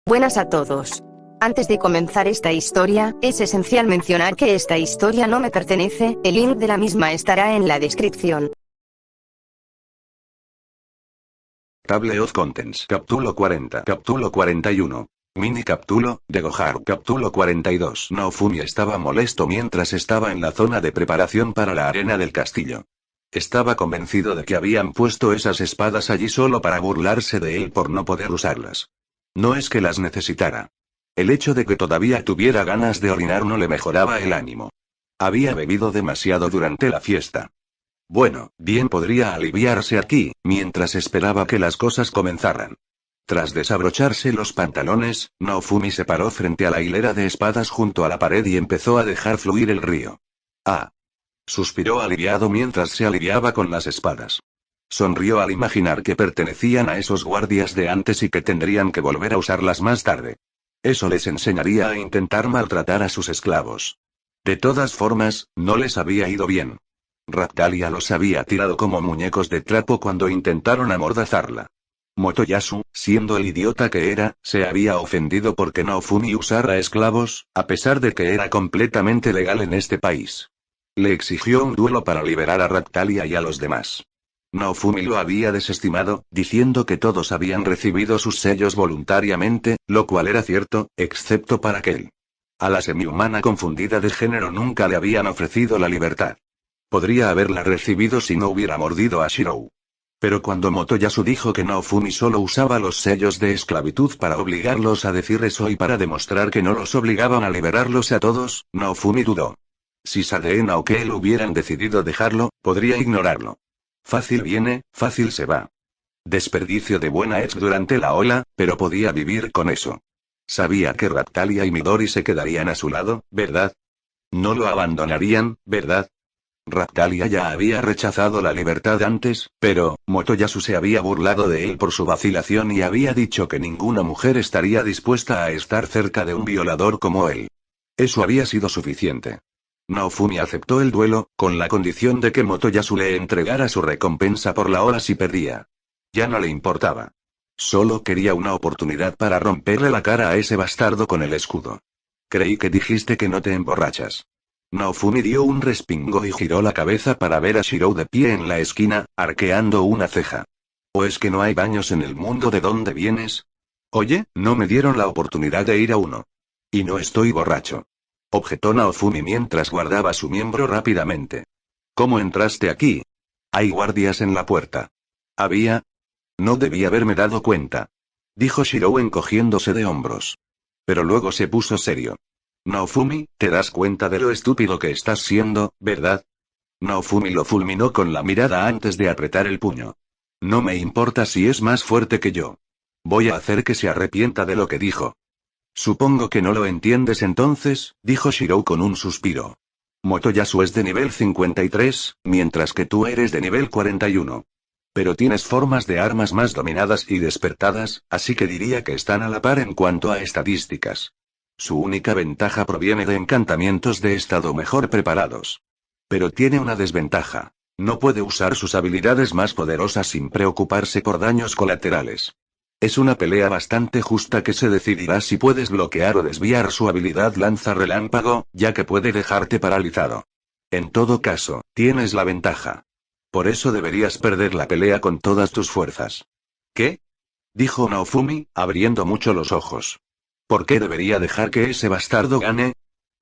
Buenas a todos. Antes de comenzar esta historia, es esencial mencionar que esta historia no me pertenece, el link de la misma estará en la descripción. Table of Contents. Capítulo 40. Capítulo 41. Mini capítulo, de Gohar. Capítulo 42. Naofumi estaba molesto mientras estaba en la zona de preparación para la arena del castillo. Estaba convencido de que habían puesto esas espadas allí solo para burlarse de él por no poder usarlas. No es que las necesitara. El hecho de que todavía tuviera ganas de orinar no le mejoraba el ánimo. Había bebido demasiado durante la fiesta. Bueno, bien podría aliviarse aquí, mientras esperaba que las cosas comenzaran. Tras desabrocharse los pantalones, Naofumi se paró frente a la hilera de espadas junto a la pared y empezó a dejar fluir el río. Ah. Suspiró aliviado mientras se aliviaba con las espadas. Sonrió al imaginar que pertenecían a esos guardias de antes y que tendrían que volver a usarlas más tarde. Eso les enseñaría a intentar maltratar a sus esclavos. De todas formas, no les había ido bien. Raptalia los había tirado como muñecos de trapo cuando intentaron amordazarla. Motoyasu, siendo el idiota que era, se había ofendido porque Naofumi usara esclavos, a pesar de que era completamente legal en este país. Le exigió un duelo para liberar a Raptalia y a los demás. Naofumi lo había desestimado, diciendo que todos habían recibido sus sellos voluntariamente, lo cual era cierto, excepto para Kel. A la semihumana confundida de género nunca le habían ofrecido la libertad. Podría haberla recibido si no hubiera mordido a Shirou. Pero cuando Motoyasu dijo que Naofumi solo usaba los sellos de esclavitud para obligarlos a decir eso y para demostrar que no los obligaban a liberarlos a todos, Naofumi dudó. Si Sadena o Kel hubieran decidido dejarlo, podría ignorarlo. Fácil viene, fácil se va. Desperdicio de buena ex durante la ola, pero podía vivir con eso. Sabía que Raptalia y Midori se quedarían a su lado, ¿verdad? No lo abandonarían, ¿verdad? Raptalia ya había rechazado la libertad antes, pero Motoyasu se había burlado de él por su vacilación y había dicho que ninguna mujer estaría dispuesta a estar cerca de un violador como él. Eso había sido suficiente. Naofumi aceptó el duelo, con la condición de que Motoyasu le entregara su recompensa por la ola si perdía. Ya no le importaba. Solo quería una oportunidad para romperle la cara a ese bastardo con el escudo. Creí que dijiste que no te emborrachas. Naofumi dio un respingo y giró la cabeza para ver a Shirou de pie en la esquina, arqueando una ceja. ¿O es que no hay baños en el mundo de donde vienes? Oye, no me dieron la oportunidad de ir a uno. Y no estoy borracho. Objetó Naofumi mientras guardaba su miembro rápidamente. ¿Cómo entraste aquí? Hay guardias en la puerta. ¿Había? No debí haberme dado cuenta. Dijo Shirou encogiéndose de hombros. Pero luego se puso serio. Naofumi, te das cuenta de lo estúpido que estás siendo, ¿verdad? Naofumi lo fulminó con la mirada antes de apretar el puño. No me importa si es más fuerte que yo. Voy a hacer que se arrepienta de lo que dijo. Supongo que no lo entiendes entonces, dijo Shirou con un suspiro. Motoyasu es de nivel 53, mientras que tú eres de nivel 41. Pero tienes formas de armas más dominadas y despertadas, así que diría que están a la par en cuanto a estadísticas. Su única ventaja proviene de encantamientos de estado mejor preparados. Pero tiene una desventaja. No puede usar sus habilidades más poderosas sin preocuparse por daños colaterales. Es una pelea bastante justa que se decidirá si puedes bloquear o desviar su habilidad lanza relámpago, ya que puede dejarte paralizado. En todo caso, tienes la ventaja. Por eso deberías perder la pelea con todas tus fuerzas. ¿Qué? Dijo Naofumi, abriendo mucho los ojos. ¿Por qué debería dejar que ese bastardo gane?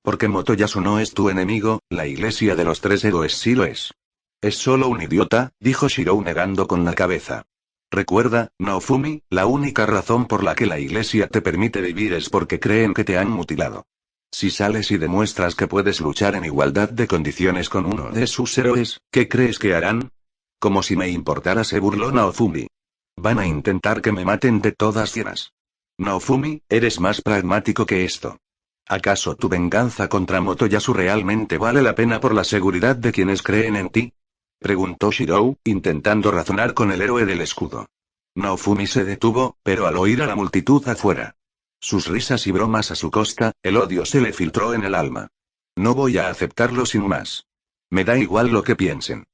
Porque Motoyasu no es tu enemigo, la iglesia de los tres héroes sí lo es. Es solo un idiota, dijo Shirou negando con la cabeza. Recuerda, Naofumi, la única razón por la que la iglesia te permite vivir es porque creen que te han mutilado. Si sales y demuestras que puedes luchar en igualdad de condiciones con uno de sus héroes, ¿qué crees que harán? Como si me importara, se burló Naofumi. Van a intentar que me maten de todas formas. Naofumi, eres más pragmático que esto. ¿Acaso tu venganza contra Motoyasu realmente vale la pena por la seguridad de quienes creen en ti? Preguntó Shirou, intentando razonar con el héroe del escudo. Naofumi se detuvo, pero al oír a la multitud afuera, sus risas y bromas a su costa, el odio se le filtró en el alma. No voy a aceptarlo sin más. Me da igual lo que piensen.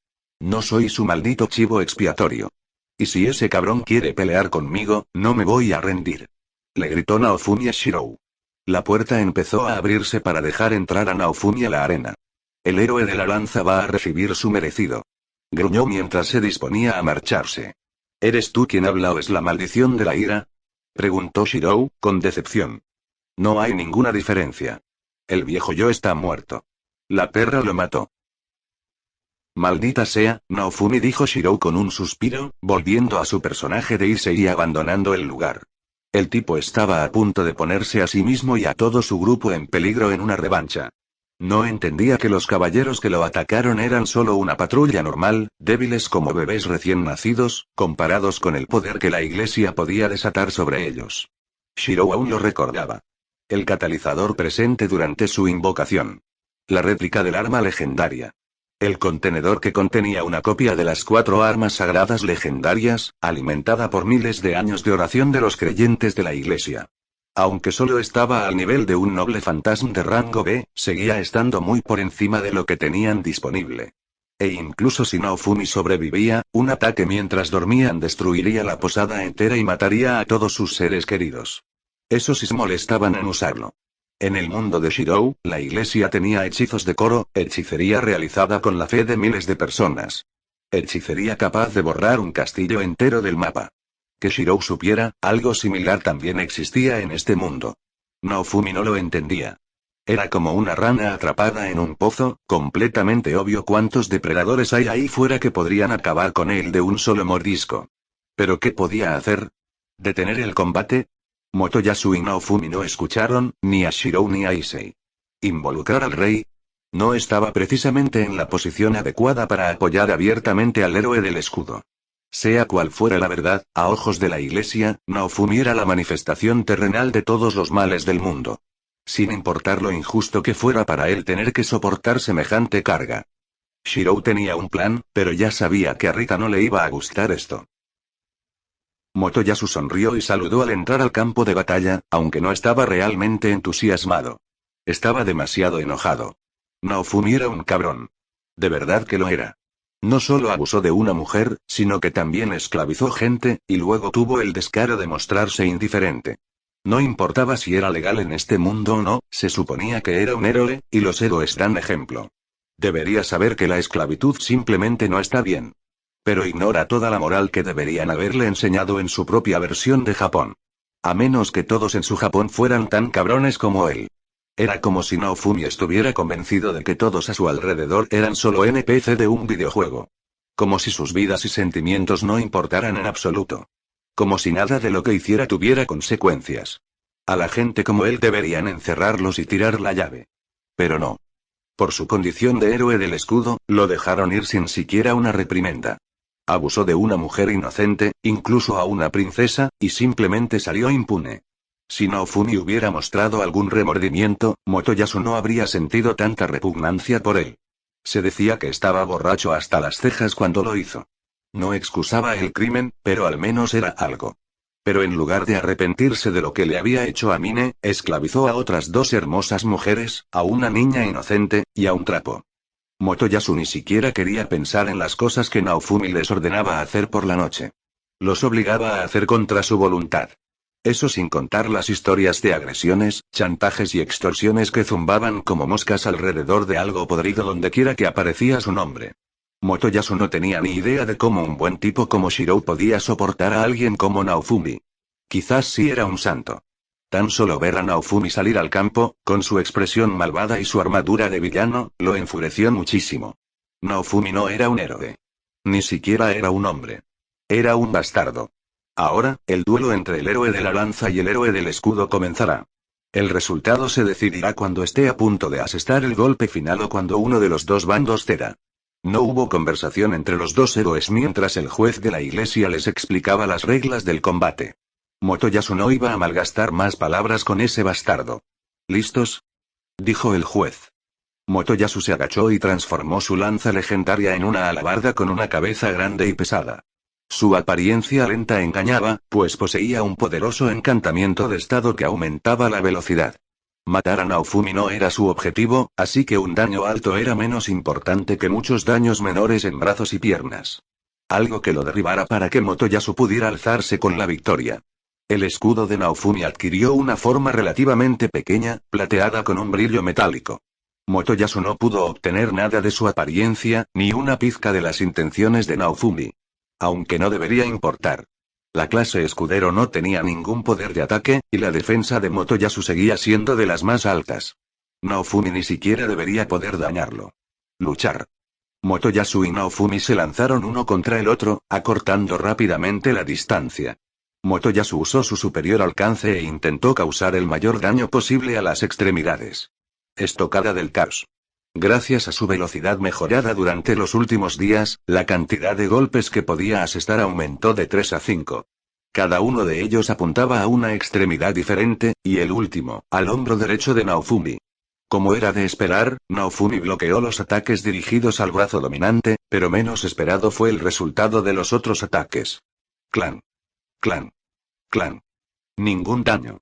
No soy su maldito chivo expiatorio. Y si ese cabrón quiere pelear conmigo, no me voy a rendir. Le gritó Naofumi a Shirou. La puerta empezó a abrirse para dejar entrar a Naofumi a la arena. El héroe de la lanza va a recibir su merecido. Gruñó mientras se disponía a marcharse. ¿Eres tú quien habla o es la maldición de la ira? Preguntó Shirou, con decepción. No hay ninguna diferencia. El viejo yo está muerto. La perra lo mató. Maldita sea, Naofumi, dijo Shirou con un suspiro, volviendo a su personaje de Issei y abandonando el lugar. El tipo estaba a punto de ponerse a sí mismo y a todo su grupo en peligro en una revancha. No entendía que los caballeros que lo atacaron eran solo una patrulla normal, débiles como bebés recién nacidos, comparados con el poder que la iglesia podía desatar sobre ellos. Shirou aún lo recordaba. El catalizador presente durante su invocación. La réplica del arma legendaria. El contenedor que contenía una copia de las 4 armas sagradas legendarias, alimentada por miles de años de oración de los creyentes de la iglesia. Aunque solo estaba al nivel de un noble fantasma de rango B, seguía estando muy por encima de lo que tenían disponible. E incluso si Naofumi sobrevivía, un ataque mientras dormían destruiría la posada entera y mataría a todos sus seres queridos. Esos sí se molestaban en usarlo. En el mundo de Shirou, la iglesia tenía hechizos de coro, hechicería realizada con la fe de miles de personas. Hechicería capaz de borrar un castillo entero del mapa. Que Shirou supiera, algo similar también existía en este mundo. Naofumi no lo entendía. Era como una rana atrapada en un pozo, completamente obvio cuántos depredadores hay ahí fuera que podrían acabar con él de un solo mordisco. ¿Pero qué podía hacer? ¿Detener el combate? Motoyasu y Naofumi no escucharon, ni a Shirou ni a Issei. ¿Involucrar al rey? No estaba precisamente en la posición adecuada para apoyar abiertamente al héroe del escudo. Sea cual fuera la verdad, a ojos de la iglesia, Naofumi era la manifestación terrenal de todos los males del mundo. Sin importar lo injusto que fuera para él tener que soportar semejante carga. Shirou tenía un plan, pero ya sabía que a Rika no le iba a gustar esto. Motoyasu sonrió y saludó al entrar al campo de batalla, aunque no estaba realmente entusiasmado. Estaba demasiado enojado. Naofumi era un cabrón. De verdad que lo era. No solo abusó de una mujer, sino que también esclavizó gente, y luego tuvo el descaro de mostrarse indiferente. No importaba si era legal en este mundo o no, se suponía que era un héroe, y los héroes dan ejemplo. Debería saber que la esclavitud simplemente no está bien. Pero ignora toda la moral que deberían haberle enseñado en su propia versión de Japón. A menos que todos en su Japón fueran tan cabrones como él. Era como si Naofumi estuviera convencido de que todos a su alrededor eran solo NPC de un videojuego. Como si sus vidas y sentimientos no importaran en absoluto. Como si nada de lo que hiciera tuviera consecuencias. A la gente como él deberían encerrarlos y tirar la llave. Pero no. Por su condición de héroe del escudo, lo dejaron ir sin siquiera una reprimenda. Abusó de una mujer inocente, incluso a una princesa, y simplemente salió impune. Si Naofumi hubiera mostrado algún remordimiento, Motoyasu no habría sentido tanta repugnancia por él. Se decía que estaba borracho hasta las cejas cuando lo hizo. No excusaba el crimen, pero al menos era algo. Pero en lugar de arrepentirse de lo que le había hecho a Mine, esclavizó a otras 2 hermosas mujeres, a una niña inocente, y a un trapo. Motoyasu ni siquiera quería pensar en las cosas que Naofumi les ordenaba hacer por la noche. Los obligaba a hacer contra su voluntad. Eso sin contar las historias de agresiones, chantajes y extorsiones que zumbaban como moscas alrededor de algo podrido donde quiera que aparecía su nombre. Motoyasu no tenía ni idea de cómo un buen tipo como Shirou podía soportar a alguien como Naofumi. Quizás sí era un santo. Tan solo ver a Naofumi salir al campo, con su expresión malvada y su armadura de villano, lo enfureció muchísimo. Naofumi no era un héroe. Ni siquiera era un hombre. Era un bastardo. Ahora, el duelo entre el héroe de la lanza y el héroe del escudo comenzará. El resultado se decidirá cuando esté a punto de asestar el golpe final o cuando uno de los 2 bandos ceda. No hubo conversación entre los 2 héroes mientras el juez de la iglesia les explicaba las reglas del combate. Motoyasu no iba a malgastar más palabras con ese bastardo. ¿Listos?, dijo el juez. Motoyasu se agachó y transformó su lanza legendaria en una alabarda con una cabeza grande y pesada. Su apariencia lenta engañaba, pues poseía un poderoso encantamiento de estado que aumentaba la velocidad. Matar a Naofumi no era su objetivo, así que un daño alto era menos importante que muchos daños menores en brazos y piernas. Algo que lo derribara para que Motoyasu pudiera alzarse con la victoria. El escudo de Naofumi adquirió una forma relativamente pequeña, plateada con un brillo metálico. Motoyasu no pudo obtener nada de su apariencia, ni una pizca de las intenciones de Naofumi. Aunque no debería importar. La clase escudero no tenía ningún poder de ataque, y la defensa de Motoyasu seguía siendo de las más altas. Naofumi ni siquiera debería poder dañarlo. Luchar. Motoyasu y Naofumi se lanzaron uno contra el otro, acortando rápidamente la distancia. Motoyasu usó su superior alcance e intentó causar el mayor daño posible a las extremidades. Estocada del caos. Gracias a su velocidad mejorada durante los últimos días, la cantidad de golpes que podía asestar aumentó de 3 a 5. Cada uno de ellos apuntaba a una extremidad diferente, y el último, al hombro derecho de Naofumi. Como era de esperar, Naofumi bloqueó los ataques dirigidos al brazo dominante, pero menos esperado fue el resultado de los otros ataques. Clan. Clan. Clan. Ningún daño.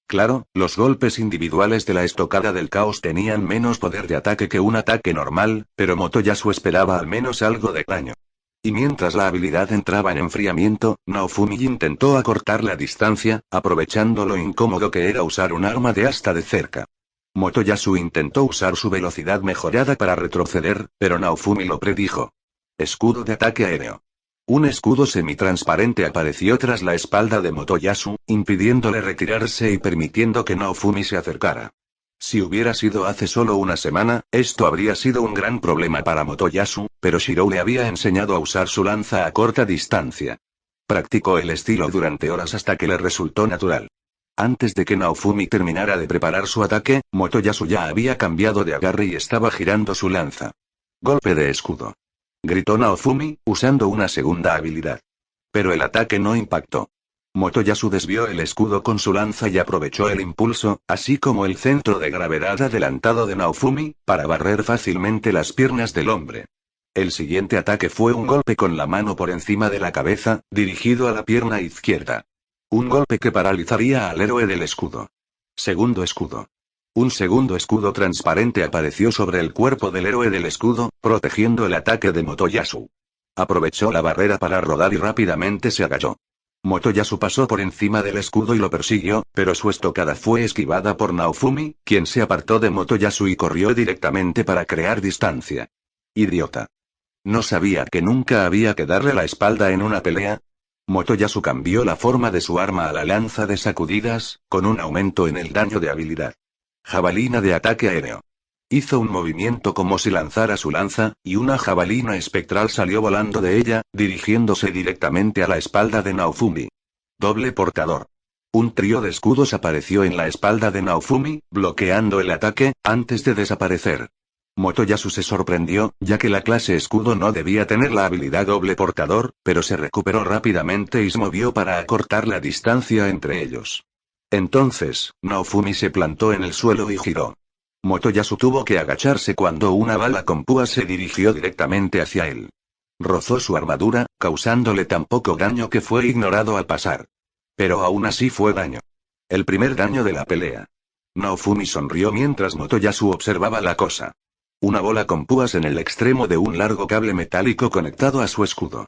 Claro, los golpes individuales de la estocada del caos tenían menos poder de ataque que un ataque normal, pero Motoyasu esperaba al menos algo de daño. Y mientras la habilidad entraba en enfriamiento, Naofumi intentó acortar la distancia, aprovechando lo incómodo que era usar un arma de asta de cerca. Motoyasu intentó usar su velocidad mejorada para retroceder, pero Naofumi lo predijo. Escudo de ataque aéreo. Un escudo semitransparente apareció tras la espalda de Motoyasu, impidiéndole retirarse y permitiendo que Naofumi se acercara. Si hubiera sido hace solo una semana, esto habría sido un gran problema para Motoyasu, pero Shirou le había enseñado a usar su lanza a corta distancia. Practicó el estilo durante horas hasta que le resultó natural. Antes de que Naofumi terminara de preparar su ataque, Motoyasu ya había cambiado de agarre y estaba girando su lanza. Golpe de escudo. Gritó Naofumi, usando una segunda habilidad. Pero el ataque no impactó. Motoyasu desvió el escudo con su lanza y aprovechó el impulso, así como el centro de gravedad adelantado de Naofumi, para barrer fácilmente las piernas del hombre. El siguiente ataque fue un golpe con la mano por encima de la cabeza, dirigido a la pierna izquierda. Un golpe que paralizaría al héroe del escudo. Segundo escudo. Un segundo escudo transparente apareció sobre el cuerpo del héroe del escudo, protegiendo el ataque de Motoyasu. Aprovechó la barrera para rodar y rápidamente se agachó. Motoyasu pasó por encima del escudo y lo persiguió, pero su estocada fue esquivada por Naofumi, quien se apartó de Motoyasu y corrió directamente para crear distancia. Idiota. ¿No sabía que nunca había que darle la espalda en una pelea? Motoyasu cambió la forma de su arma a la lanza de sacudidas, con un aumento en el daño de habilidad. Jabalina de ataque aéreo. Hizo un movimiento como si lanzara su lanza, y una jabalina espectral salió volando de ella, dirigiéndose directamente a la espalda de Naofumi. Doble portador. Un trío de escudos apareció en la espalda de Naofumi, bloqueando el ataque, antes de desaparecer. Motoyasu se sorprendió, ya que la clase escudo no debía tener la habilidad doble portador, pero se recuperó rápidamente y se movió para acortar la distancia entre ellos. Entonces, Naofumi se plantó en el suelo y giró. Motoyasu tuvo que agacharse cuando una bala con púas se dirigió directamente hacia él. Rozó su armadura, causándole tan poco daño que fue ignorado al pasar. Pero aún así fue daño. El primer daño de la pelea. Naofumi sonrió mientras Motoyasu observaba la cosa. Una bola con púas en el extremo de un largo cable metálico conectado a su escudo.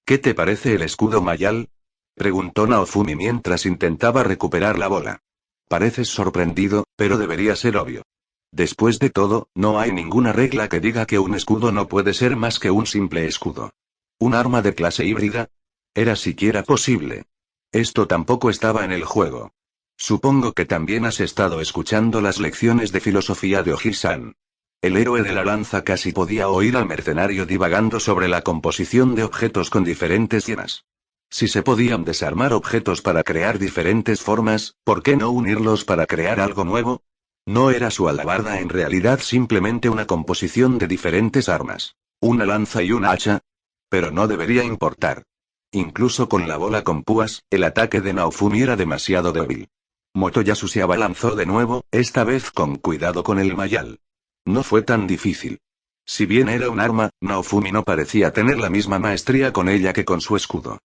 ¿Qué te parece el escudo Mayal? Preguntó Naofumi mientras intentaba recuperar la bola. Pareces sorprendido, pero debería ser obvio. Después de todo, no hay ninguna regla que diga que un escudo no puede ser más que un simple escudo. ¿Un arma de clase híbrida? ¿Era siquiera posible? Esto tampoco estaba en el juego. Supongo que también has estado escuchando las lecciones de filosofía de Oji-san. El héroe de la lanza casi podía oír al mercenario divagando sobre la composición de objetos con diferentes llenas. Si se podían desarmar objetos para crear diferentes formas, ¿por qué no unirlos para crear algo nuevo? No era su alabarda en realidad simplemente una composición de diferentes armas. Una lanza y una hacha. Pero no debería importar. Incluso con la bola con púas, el ataque de Naofumi era demasiado débil. Motoyasu se abalanzó de nuevo, esta vez con cuidado con el mayal. No fue tan difícil. Si bien era un arma, Naofumi no parecía tener la misma maestría con ella que con su escudo.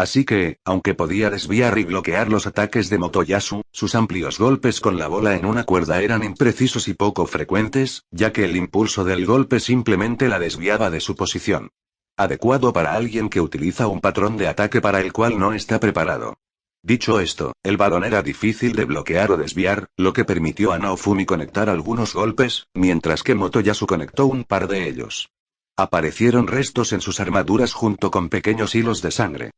Así que, aunque podía desviar y bloquear los ataques de Motoyasu, sus amplios golpes con la bola en una cuerda eran imprecisos y poco frecuentes, ya que el impulso del golpe simplemente la desviaba de su posición. Adecuado para alguien que utiliza un patrón de ataque para el cual no está preparado. Dicho esto, el balón era difícil de bloquear o desviar, lo que permitió a Naofumi conectar algunos golpes, mientras que Motoyasu conectó un par de ellos. Aparecieron restos en sus armaduras junto con pequeños hilos de sangre.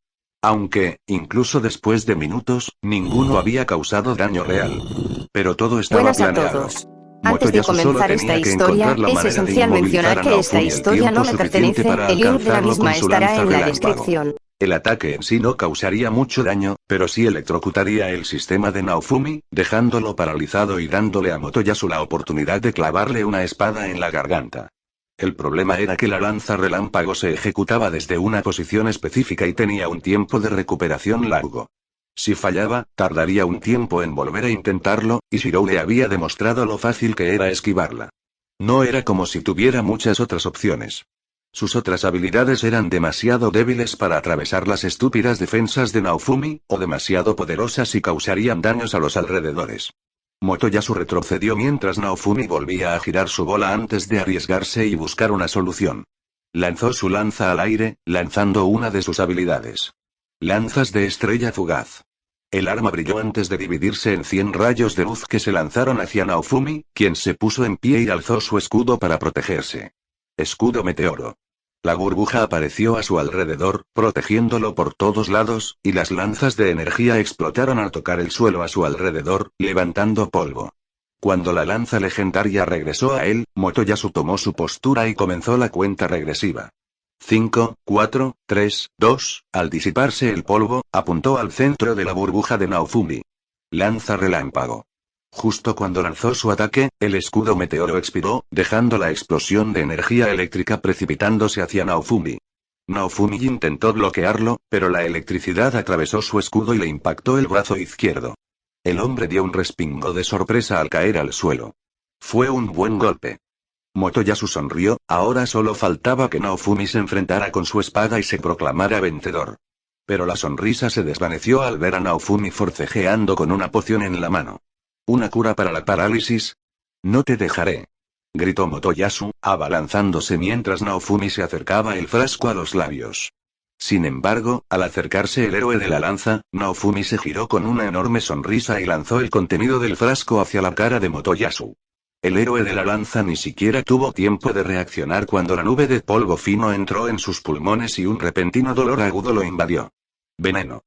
Aunque, incluso después de minutos, ninguno había causado daño real. Pero todo estaba Buenas a planeado. todos. Antes de Motoyasu solo comenzar esta tenía que historia, encontrar la es manera de esencial inmovilizar mencionar a que esta Naofumi el historia no tiempo me suficiente pertenece, para el link de la alcanzarlo misma con su estará lanza en la relámpago. descripción. El ataque en sí no causaría mucho daño, pero sí electrocutaría el sistema de Naofumi, dejándolo paralizado y dándole a Motoyasu la oportunidad de clavarle una espada en la garganta. El problema era que la lanza relámpago se ejecutaba desde una posición específica y tenía un tiempo de recuperación largo. Si fallaba, tardaría un tiempo en volver a intentarlo, y Shirou le había demostrado lo fácil que era esquivarla. No era como si tuviera muchas otras opciones. Sus otras habilidades eran demasiado débiles para atravesar las estúpidas defensas de Naofumi, o demasiado poderosas y causarían daños a los alrededores. Motoyasu retrocedió mientras Naofumi volvía a girar su bola antes de arriesgarse y buscar una solución. Lanzó su lanza al aire, lanzando una de sus habilidades. Lanzas de estrella fugaz. El arma brilló antes de dividirse en 100 rayos de luz que se lanzaron hacia Naofumi, quien se puso en pie y alzó su escudo para protegerse. Escudo meteoro. La burbuja apareció a su alrededor, protegiéndolo por todos lados, y las lanzas de energía explotaron al tocar el suelo a su alrededor, levantando polvo. Cuando la lanza legendaria regresó a él, Motoyasu tomó su postura y comenzó la cuenta regresiva. 5, 4, 3, 2, al disiparse el polvo, apuntó al centro de la burbuja de Naofumi. Lanza relámpago. Justo cuando lanzó su ataque, el escudo meteoro expiró, dejando la explosión de energía eléctrica precipitándose hacia Naofumi. Naofumi intentó bloquearlo, pero la electricidad atravesó su escudo y le impactó el brazo izquierdo. El hombre dio un respingo de sorpresa al caer al suelo. Fue un buen golpe. Motoyasu sonrió, ahora solo faltaba que Naofumi se enfrentara con su espada y se proclamara vencedor. Pero la sonrisa se desvaneció al ver a Naofumi forcejeando con una poción en la mano. ¿Una cura para la parálisis? No te dejaré. Gritó Motoyasu, abalanzándose mientras Naofumi se acercaba el frasco a los labios. Sin embargo, al acercarse el héroe de la lanza, Naofumi se giró con una enorme sonrisa y lanzó el contenido del frasco hacia la cara de Motoyasu. El héroe de la lanza ni siquiera tuvo tiempo de reaccionar cuando la nube de polvo fino entró en sus pulmones y un repentino dolor agudo lo invadió. Veneno.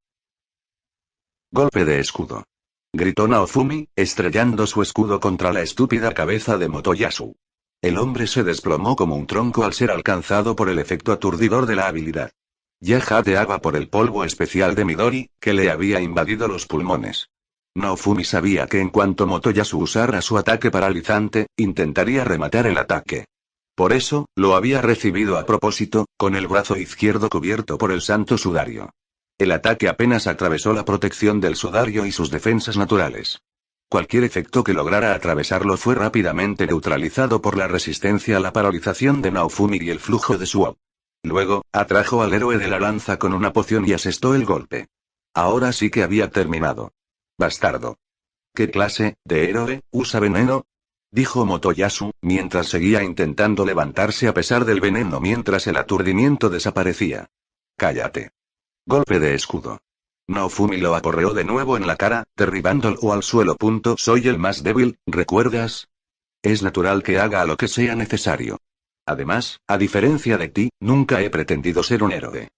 Golpe de escudo. Gritó Naofumi, estrellando su escudo contra la estúpida cabeza de Motoyasu. El hombre se desplomó como un tronco al ser alcanzado por el efecto aturdidor de la habilidad. Ya jadeaba por el polvo especial de Midori, que le había invadido los pulmones. Naofumi sabía que en cuanto Motoyasu usara su ataque paralizante, intentaría rematar el ataque. Por eso, lo había recibido a propósito, con el brazo izquierdo cubierto por el santo sudario. El ataque apenas atravesó la protección del sudario y sus defensas naturales. Cualquier efecto que lograra atravesarlo fue rápidamente neutralizado por la resistencia a la paralización de Naofumi y el flujo de Suo. Luego, atrajo al héroe de la lanza con una poción y asestó el golpe. Ahora sí que había terminado. Bastardo. ¿Qué clase de héroe usa veneno? Dijo Motoyasu, mientras seguía intentando levantarse a pesar del veneno mientras el aturdimiento desaparecía. Cállate. Golpe de escudo. Naofumi lo aporreó de nuevo en la cara, derribándolo al suelo. Soy el más débil, ¿recuerdas? Es natural que haga lo que sea necesario. Además, a diferencia de ti, nunca he pretendido ser un héroe.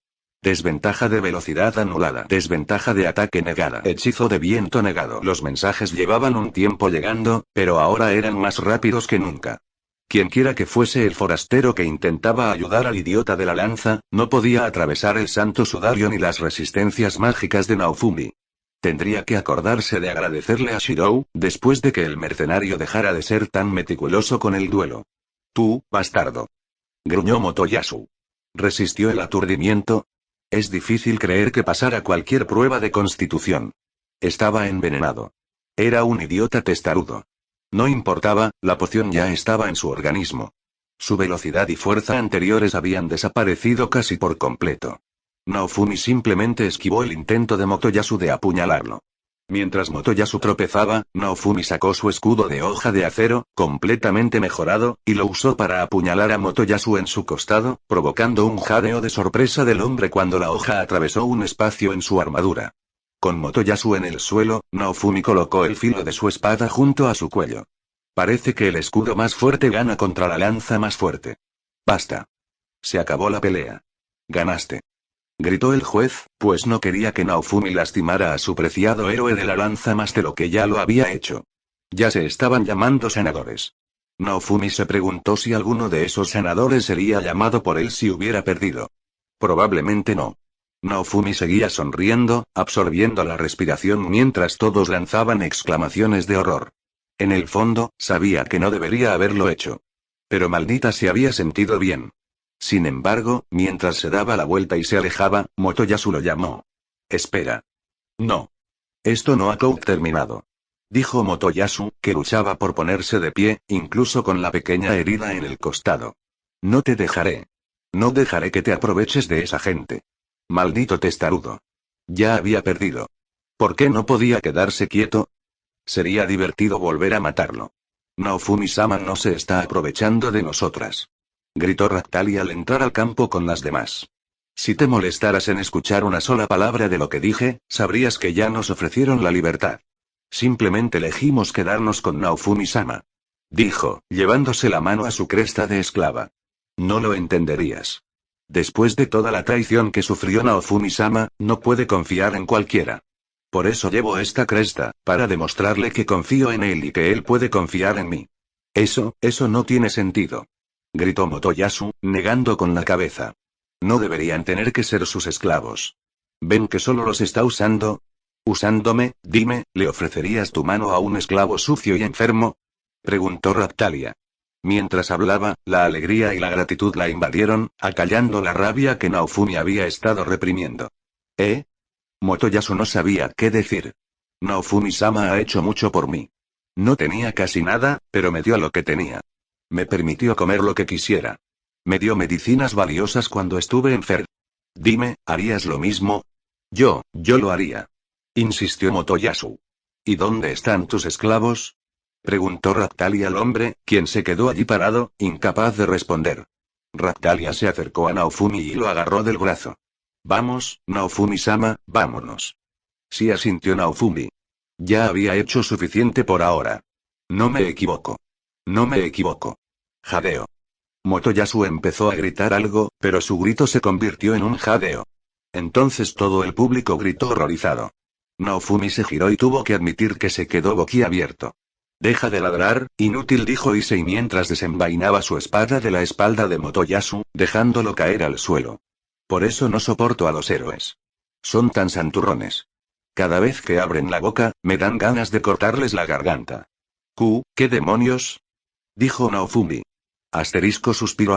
Desventaja de velocidad anulada. Desventaja de ataque negada. Hechizo de viento negado. Los mensajes llevaban un tiempo llegando, pero ahora eran más rápidos que nunca. Quienquiera que fuese el forastero que intentaba ayudar al idiota de la lanza, no podía atravesar el santo sudario ni las resistencias mágicas de Naofumi. Tendría que acordarse de agradecerle a Shirou, después de que el mercenario dejara de ser tan meticuloso con el duelo. Tú, bastardo. Gruñó Motoyasu. ¿Resistió el aturdimiento? Es difícil creer que pasara cualquier prueba de constitución. Estaba envenenado. Era un idiota testarudo. No importaba, la poción ya estaba en su organismo. Su velocidad y fuerza anteriores habían desaparecido casi por completo. Naofumi simplemente esquivó el intento de Motoyasu de apuñalarlo. Mientras Motoyasu tropezaba, Naofumi sacó su escudo de hoja de acero, completamente mejorado, y lo usó para apuñalar a Motoyasu en su costado, provocando un jadeo de sorpresa del hombre cuando la hoja atravesó un espacio en su armadura. Con Motoyasu en el suelo, Naofumi colocó el filo de su espada junto a su cuello. Parece que el escudo más fuerte gana contra la lanza más fuerte. Basta. Se acabó la pelea. Ganaste. Gritó el juez, pues no quería que Naofumi lastimara a su preciado héroe de la lanza más de lo que ya lo había hecho. Ya se estaban llamando sanadores. Naofumi se preguntó si alguno de esos sanadores sería llamado por él si hubiera perdido. Probablemente no. Naofumi seguía sonriendo, absorbiendo la respiración mientras todos lanzaban exclamaciones de horror. En el fondo, sabía que no debería haberlo hecho. Pero maldita se había sentido bien. Sin embargo, mientras se daba la vuelta y se alejaba, Motoyasu lo llamó. Espera. No. Esto no ha terminado. Dijo Motoyasu, que luchaba por ponerse de pie, incluso con la pequeña herida en el costado. No te dejaré. No dejaré que te aproveches de esa gente. Maldito testarudo. Ya había perdido. ¿Por qué no podía quedarse quieto? Sería divertido volver a matarlo. Naofumi-sama no se está aprovechando de nosotras. Gritó Ractalia al entrar al campo con las demás. Si te molestaras en escuchar una sola palabra de lo que dije, sabrías que ya nos ofrecieron la libertad. Simplemente elegimos quedarnos con Naofumi-sama. Dijo, llevándose la mano a su cresta de esclava. No lo entenderías. Después de toda la traición que sufrió Naofumi-sama, no puede confiar en cualquiera. Por eso llevo esta cresta, para demostrarle que confío en él y que él puede confiar en mí. Eso no tiene sentido. Gritó Motoyasu, negando con la cabeza. No deberían tener que ser sus esclavos. ¿Ven que solo los está usando? ¿Usándome? Dime, ¿le ofrecerías tu mano a un esclavo sucio y enfermo? Preguntó Ractalia. Mientras hablaba, la alegría y la gratitud la invadieron, acallando la rabia que Naofumi había estado reprimiendo. Motoyasu no sabía qué decir. Naofumi-sama ha hecho mucho por mí. No tenía casi nada, pero me dio lo que tenía. Me permitió comer lo que quisiera. Me dio medicinas valiosas cuando estuve enfermo. Dime, ¿harías lo mismo? Yo lo haría. Insistió Motoyasu. ¿Y dónde están tus esclavos? Preguntó Ractalia al hombre, quien se quedó allí parado, incapaz de responder. Ractalia se acercó a Naofumi y lo agarró del brazo. Vamos, Naofumi-sama, vámonos. Sí, asintió Naofumi. Ya había hecho suficiente por ahora. No me equivoco. No me equivoco. Jadeo. Motoyasu empezó a gritar algo, pero su grito se convirtió en un jadeo. Entonces todo el público gritó horrorizado. Naofumi se giró y tuvo que admitir que se quedó boquiabierto. Deja de ladrar, inútil, dijo Issei mientras desenvainaba su espada de la espalda de Motoyasu, dejándolo caer al suelo. Por eso no soporto a los héroes. Son tan santurrones. Cada vez que abren la boca, me dan ganas de cortarles la garganta. ¿Qué demonios? Dijo Naofumi. Suspiro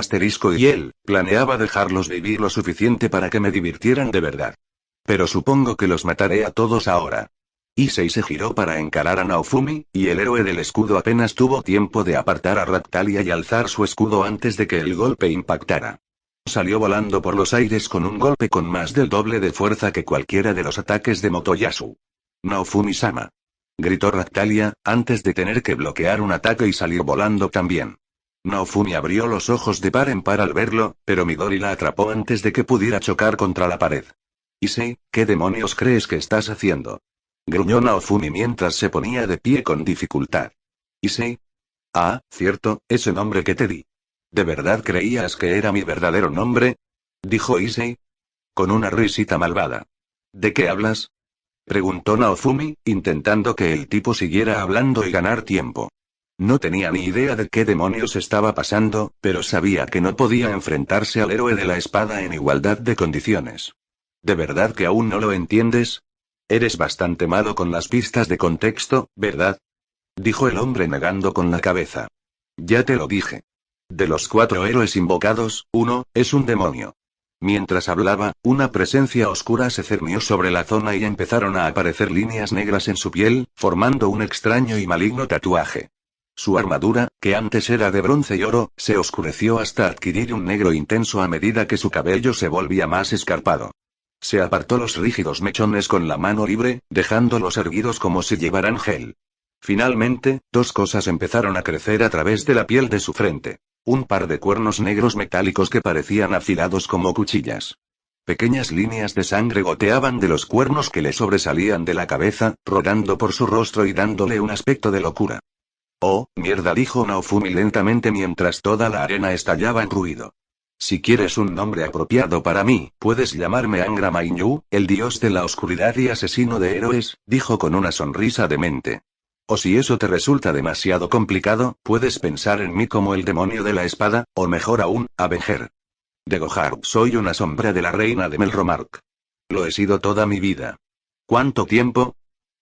y él, planeaba dejarlos vivir lo suficiente para que me divirtieran de verdad. Pero supongo que los mataré a todos ahora. Issei se giró para encarar a Naofumi, y el héroe del escudo apenas tuvo tiempo de apartar a Ractalia y alzar su escudo antes de que el golpe impactara. Salió volando por los aires con un golpe con más del doble de fuerza que cualquiera de los ataques de Motoyasu. Naofumi-sama. Gritó Ractalia, antes de tener que bloquear un ataque y salir volando también. Naofumi abrió los ojos de par en par al verlo, pero Midori la atrapó antes de que pudiera chocar contra la pared. Issei, ¿qué demonios crees que estás haciendo? Gruñó Naofumi mientras se ponía de pie con dificultad. Issei. Ah, cierto, ese nombre que te di. ¿De verdad creías que era mi verdadero nombre? Dijo Issei. Con una risita malvada. ¿De qué hablas? Preguntó Naofumi, intentando que el tipo siguiera hablando y ganar tiempo. No tenía ni idea de qué demonios estaba pasando, pero sabía que no podía enfrentarse al héroe de la espada en igualdad de condiciones. ¿De verdad que aún no lo entiendes? Eres bastante malo con las pistas de contexto, ¿verdad? Dijo el hombre negando con la cabeza. Ya te lo dije. De los 4 héroes invocados, uno es un demonio. Mientras hablaba, una presencia oscura se cernió sobre la zona y empezaron a aparecer líneas negras en su piel, formando un extraño y maligno tatuaje. Su armadura, que antes era de bronce y oro, se oscureció hasta adquirir un negro intenso a medida que su cabello se volvía más escarpado. Se apartó los rígidos mechones con la mano libre, dejándolos erguidos como si llevaran gel. Finalmente, 2 cosas empezaron a crecer a través de la piel de su frente. Un par de cuernos negros metálicos que parecían afilados como cuchillas. Pequeñas líneas de sangre goteaban de los cuernos que le sobresalían de la cabeza, rodando por su rostro y dándole un aspecto de locura. Oh, mierda, dijo Naofumi lentamente mientras toda la arena estallaba en ruido. Si quieres un nombre apropiado para mí, puedes llamarme Angra Mainyu, el dios de la oscuridad y asesino de héroes, dijo con una sonrisa demente. O si eso te resulta demasiado complicado, puedes pensar en mí como el demonio de la espada, o mejor aún, Avenger. De Gohar, soy una sombra de la reina de Melromark. Lo he sido toda mi vida. ¿Cuánto tiempo?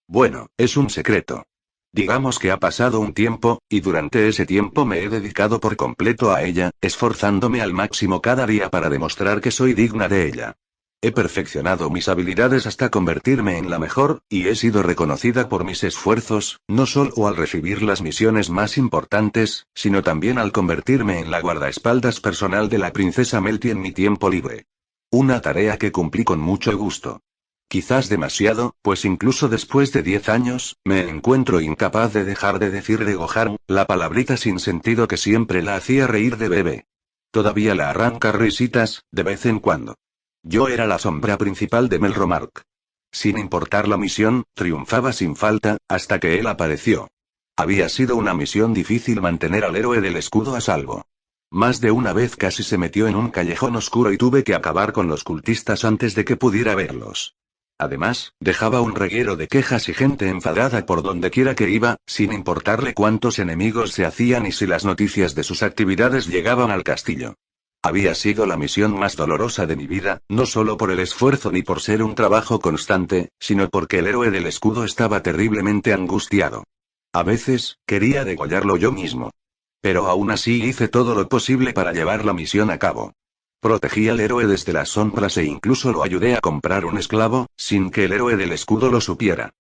Bueno, es un secreto. Digamos que ha pasado un tiempo, y durante ese tiempo me he dedicado por completo a ella, esforzándome al máximo cada día para demostrar que soy digna de ella. He perfeccionado mis habilidades hasta convertirme en la mejor, y he sido reconocida por mis esfuerzos, no solo al recibir las misiones más importantes, sino también al convertirme en la guardaespaldas personal de la princesa Melty en mi tiempo libre. Una tarea que cumplí con mucho gusto. Quizás demasiado, pues incluso después de 10 años, me encuentro incapaz de dejar de decir de Gohan, la palabrita sin sentido que siempre la hacía reír de bebé. Todavía la arranca risitas, de vez en cuando. Yo era la sombra principal de Melromark. Sin importar la misión, triunfaba sin falta, hasta que él apareció. Había sido una misión difícil mantener al héroe del escudo a salvo. Más de una vez casi se metió en un callejón oscuro y tuve que acabar con los cultistas antes de que pudiera verlos. Además, dejaba un reguero de quejas y gente enfadada por donde quiera que iba, sin importarle cuántos enemigos se hacían y si las noticias de sus actividades llegaban al castillo. Había sido la misión más dolorosa de mi vida, no solo por el esfuerzo ni por ser un trabajo constante, sino porque el héroe del escudo estaba terriblemente angustiado. A veces, quería degollarlo yo mismo. Pero aún así hice todo lo posible para llevar la misión a cabo. Protegí al héroe desde las sombras e incluso lo ayudé a comprar un esclavo, sin que el héroe del escudo lo supiera.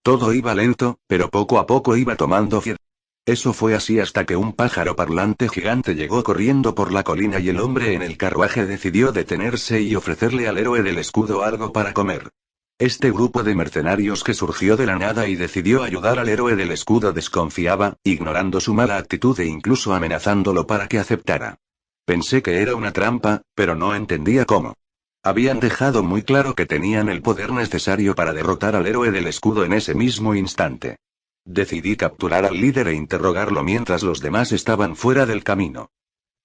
Todo iba lento, pero poco a poco iba tomando forma. Eso fue así hasta que un pájaro parlante gigante llegó corriendo por la colina y el hombre en el carruaje decidió detenerse y ofrecerle al héroe del escudo algo para comer. Este grupo de mercenarios que surgió de la nada y decidió ayudar al héroe del escudo desconfiaba, ignorando su mala actitud e incluso amenazándolo para que aceptara. Pensé que era una trampa, pero no entendía cómo. Habían dejado muy claro que tenían el poder necesario para derrotar al héroe del escudo en ese mismo instante. Decidí capturar al líder e interrogarlo mientras los demás estaban fuera del camino.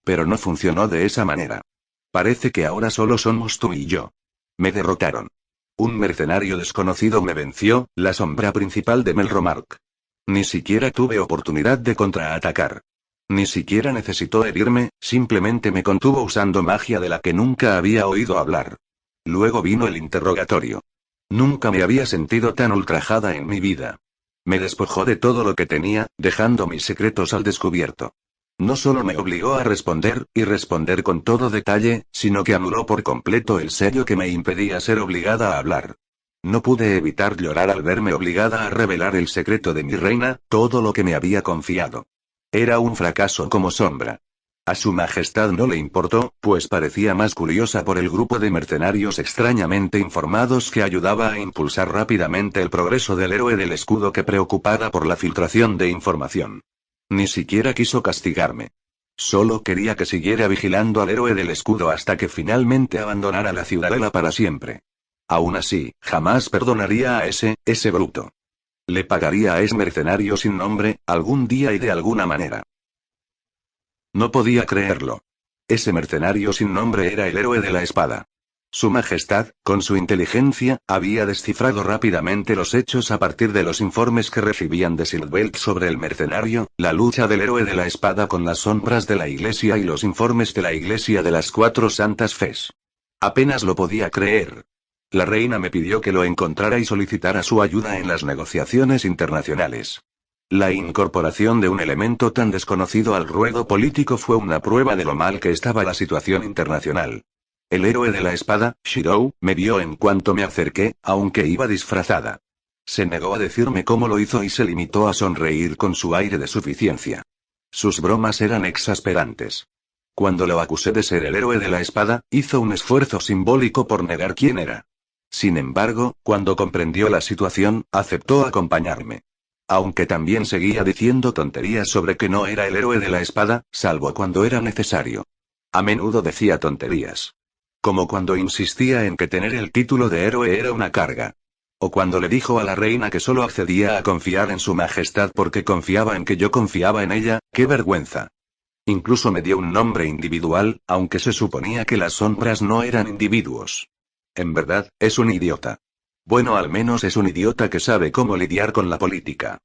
Pero no funcionó de esa manera. Parece que ahora solo somos tú y yo. Me derrotaron. Un mercenario desconocido me venció, la sombra principal de Melromark. Ni siquiera tuve oportunidad de contraatacar. Ni siquiera necesitó herirme, simplemente me contuvo usando magia de la que nunca había oído hablar. Luego vino el interrogatorio. Nunca me había sentido tan ultrajada en mi vida. Me despojó de todo lo que tenía, dejando mis secretos al descubierto. No solo me obligó a responder, y responder con todo detalle, sino que anuló por completo el sello que me impedía ser obligada a hablar. No pude evitar llorar al verme obligada a revelar el secreto de mi reina, todo lo que me había confiado. Era un fracaso como sombra. A su majestad no le importó, pues parecía más curiosa por el grupo de mercenarios extrañamente informados que ayudaba a impulsar rápidamente el progreso del héroe del escudo que preocupada por la filtración de información. Ni siquiera quiso castigarme. Solo quería que siguiera vigilando al héroe del escudo hasta que finalmente abandonara la ciudadela para siempre. Aún así, jamás perdonaría a ese bruto. Le pagaría a ese mercenario sin nombre, algún día y de alguna manera. No podía creerlo. Ese mercenario sin nombre era el héroe de la espada. Su majestad, con su inteligencia, había descifrado rápidamente los hechos a partir de los informes que recibían de Silbelt sobre el mercenario, la lucha del héroe de la espada con las sombras de la iglesia y los informes de la iglesia de las Cuatro Santas Fes. Apenas lo podía creer. La reina me pidió que lo encontrara y solicitara su ayuda en las negociaciones internacionales. La incorporación de un elemento tan desconocido al ruedo político fue una prueba de lo mal que estaba la situación internacional. El héroe de la espada, Shirou, me vio en cuanto me acerqué, aunque iba disfrazada. Se negó a decirme cómo lo hizo y se limitó a sonreír con su aire de suficiencia. Sus bromas eran exasperantes. Cuando lo acusé de ser el héroe de la espada, hizo un esfuerzo simbólico por negar quién era. Sin embargo, cuando comprendió la situación, aceptó acompañarme. Aunque también seguía diciendo tonterías sobre que no era el héroe de la espada, salvo cuando era necesario. A menudo decía tonterías. Como cuando insistía en que tener el título de héroe era una carga. O cuando le dijo a la reina que solo accedía a confiar en su majestad porque confiaba en que yo confiaba en ella. ¡Qué vergüenza! Incluso me dio un nombre individual, aunque se suponía que las sombras no eran individuos. En verdad, es un idiota. Bueno, al menos es un idiota que sabe cómo lidiar con la política.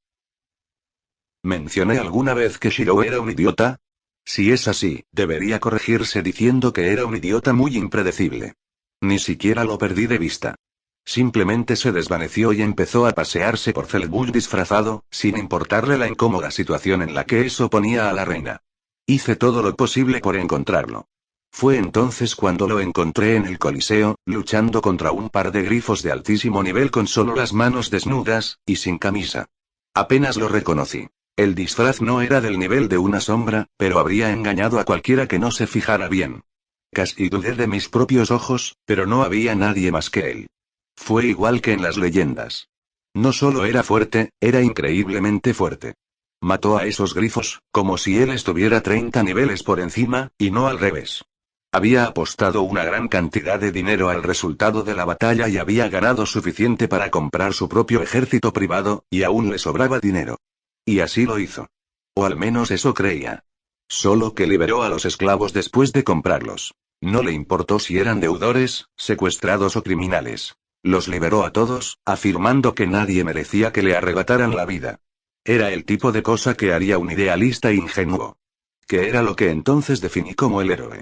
¿Mencioné alguna vez que Shiro era un idiota? Si es así, debería corregirse diciendo que era un idiota muy impredecible. Ni siquiera lo perdí de vista. Simplemente se desvaneció y empezó a pasearse por Zelbull disfrazado, sin importarle la incómoda situación en la que eso ponía a la reina. Hice todo lo posible por encontrarlo. Fue entonces cuando lo encontré en el Coliseo, luchando contra un par de grifos de altísimo nivel con solo las manos desnudas, y sin camisa. Apenas lo reconocí. El disfraz no era del nivel de una sombra, pero habría engañado a cualquiera que no se fijara bien. Casi dudé de mis propios ojos, pero no había nadie más que él. Fue igual que en las leyendas. No solo era fuerte, era increíblemente fuerte. Mató a esos grifos, como si él estuviera 30 niveles por encima, y no al revés. Había apostado una gran cantidad de dinero al resultado de la batalla y había ganado suficiente para comprar su propio ejército privado, y aún le sobraba dinero. Y así lo hizo. O al menos eso creía. Solo que liberó a los esclavos después de comprarlos. No le importó si eran deudores, secuestrados o criminales. Los liberó a todos, afirmando que nadie merecía que le arrebataran la vida. Era el tipo de cosa que haría un idealista ingenuo. Que era lo que entonces definí como el héroe.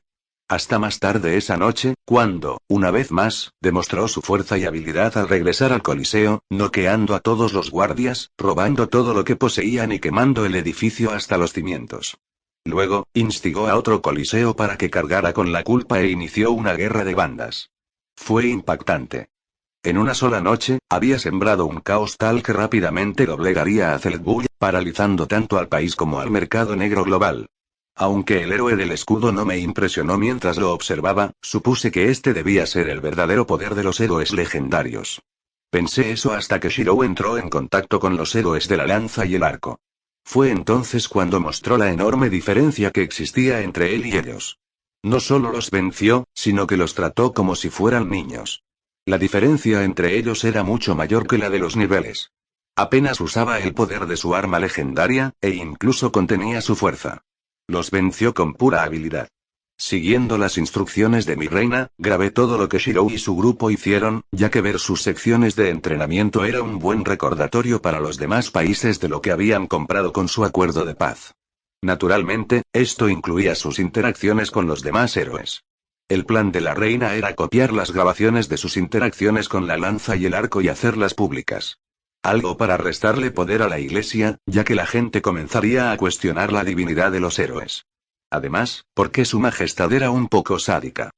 Hasta más tarde esa noche, cuando, una vez más, demostró su fuerza y habilidad al regresar al Coliseo, noqueando a todos los guardias, robando todo lo que poseían y quemando el edificio hasta los cimientos. Luego, instigó a otro Coliseo para que cargara con la culpa e inició una guerra de bandas. Fue impactante. En una sola noche, había sembrado un caos tal que rápidamente doblegaría a Zelbull, paralizando tanto al país como al mercado negro global. Aunque el héroe del escudo no me impresionó mientras lo observaba, supuse que este debía ser el verdadero poder de los héroes legendarios. Pensé eso hasta que Shiro entró en contacto con los héroes de la lanza y el arco. Fue entonces cuando mostró la enorme diferencia que existía entre él y ellos. No solo los venció, sino que los trató como si fueran niños. La diferencia entre ellos era mucho mayor que la de los niveles. Apenas usaba el poder de su arma legendaria, e incluso contenía su fuerza. Los venció con pura habilidad. Siguiendo las instrucciones de mi reina, grabé todo lo que Shiro y su grupo hicieron, ya que ver sus secciones de entrenamiento era un buen recordatorio para los demás países de lo que habían comprado con su acuerdo de paz. Naturalmente, esto incluía sus interacciones con los demás héroes. El plan de la reina era copiar las grabaciones de sus interacciones con la lanza y el arco y hacerlas públicas. Algo para restarle poder a la iglesia, ya que la gente comenzaría a cuestionar la divinidad de los héroes. Además, porque su majestad era un poco sádica.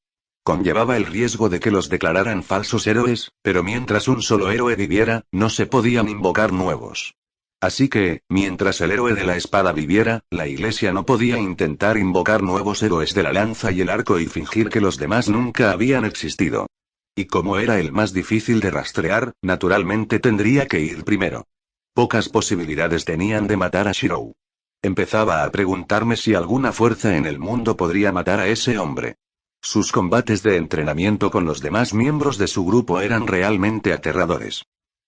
Conllevaba el riesgo de que los declararan falsos héroes, pero mientras un solo héroe viviera, no se podían invocar nuevos. Así que, mientras el héroe de la espada viviera, la iglesia no podía intentar invocar nuevos héroes de la lanza y el arco y fingir que los demás nunca habían existido. Y como era el más difícil de rastrear, naturalmente tendría que ir primero. Pocas posibilidades tenían de matar a Shiro. Empezaba a preguntarme si alguna fuerza en el mundo podría matar a ese hombre. Sus combates de entrenamiento con los demás miembros de su grupo eran realmente aterradores.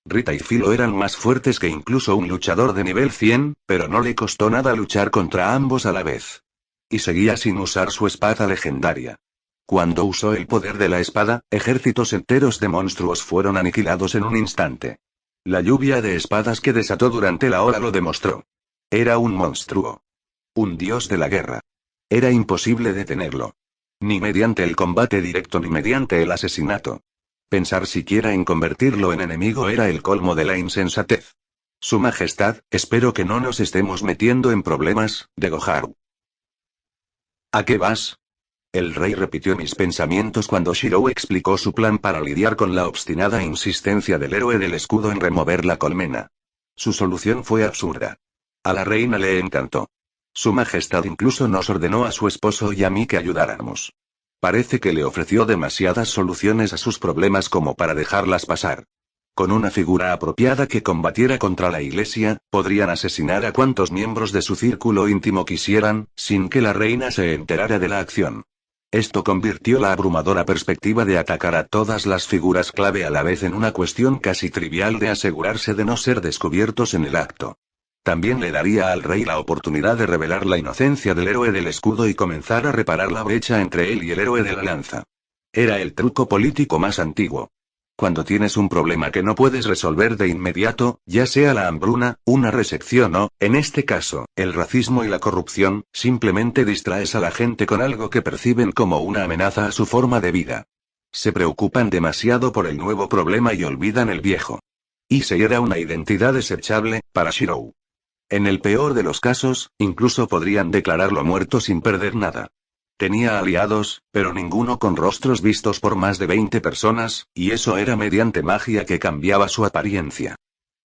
Rita y Philo eran más fuertes que incluso un luchador de nivel 100, pero no le costó nada luchar contra ambos a la vez. Y seguía sin usar su espada legendaria. Cuando usó el poder de la espada, ejércitos enteros de monstruos fueron aniquilados en un instante. La lluvia de espadas que desató durante la ola lo demostró. Era un monstruo. Un dios de la guerra. Era imposible detenerlo. Ni mediante el combate directo ni mediante el asesinato. Pensar siquiera en convertirlo en enemigo era el colmo de la insensatez. Su Majestad, espero que no nos estemos metiendo en problemas, de Goharu. ¿A qué vas? El rey repitió mis pensamientos cuando Shiro explicó su plan para lidiar con la obstinada insistencia del héroe del escudo en remover la colmena. Su solución fue absurda. A la reina le encantó. Su Majestad incluso nos ordenó a su esposo y a mí que ayudáramos. Parece que le ofreció demasiadas soluciones a sus problemas como para dejarlas pasar. Con una figura apropiada que combatiera contra la iglesia, podrían asesinar a cuantos miembros de su círculo íntimo quisieran, sin que la reina se enterara de la acción. Esto convirtió la abrumadora perspectiva de atacar a todas las figuras clave a la vez en una cuestión casi trivial de asegurarse de no ser descubiertos en el acto. También le daría al rey la oportunidad de revelar la inocencia del héroe del escudo y comenzar a reparar la brecha entre él y el héroe de la lanza. Era el truco político más antiguo. Cuando tienes un problema que no puedes resolver de inmediato, ya sea la hambruna, una resección o, en este caso, el racismo y la corrupción, simplemente distraes a la gente con algo que perciben como una amenaza a su forma de vida. Se preocupan demasiado por el nuevo problema y olvidan el viejo. Issei era una identidad desechable, para Shirou. En el peor de los casos, incluso podrían declararlo muerto sin perder nada. Tenía aliados, pero ninguno con rostros vistos por más de 20 personas, y eso era mediante magia que cambiaba su apariencia.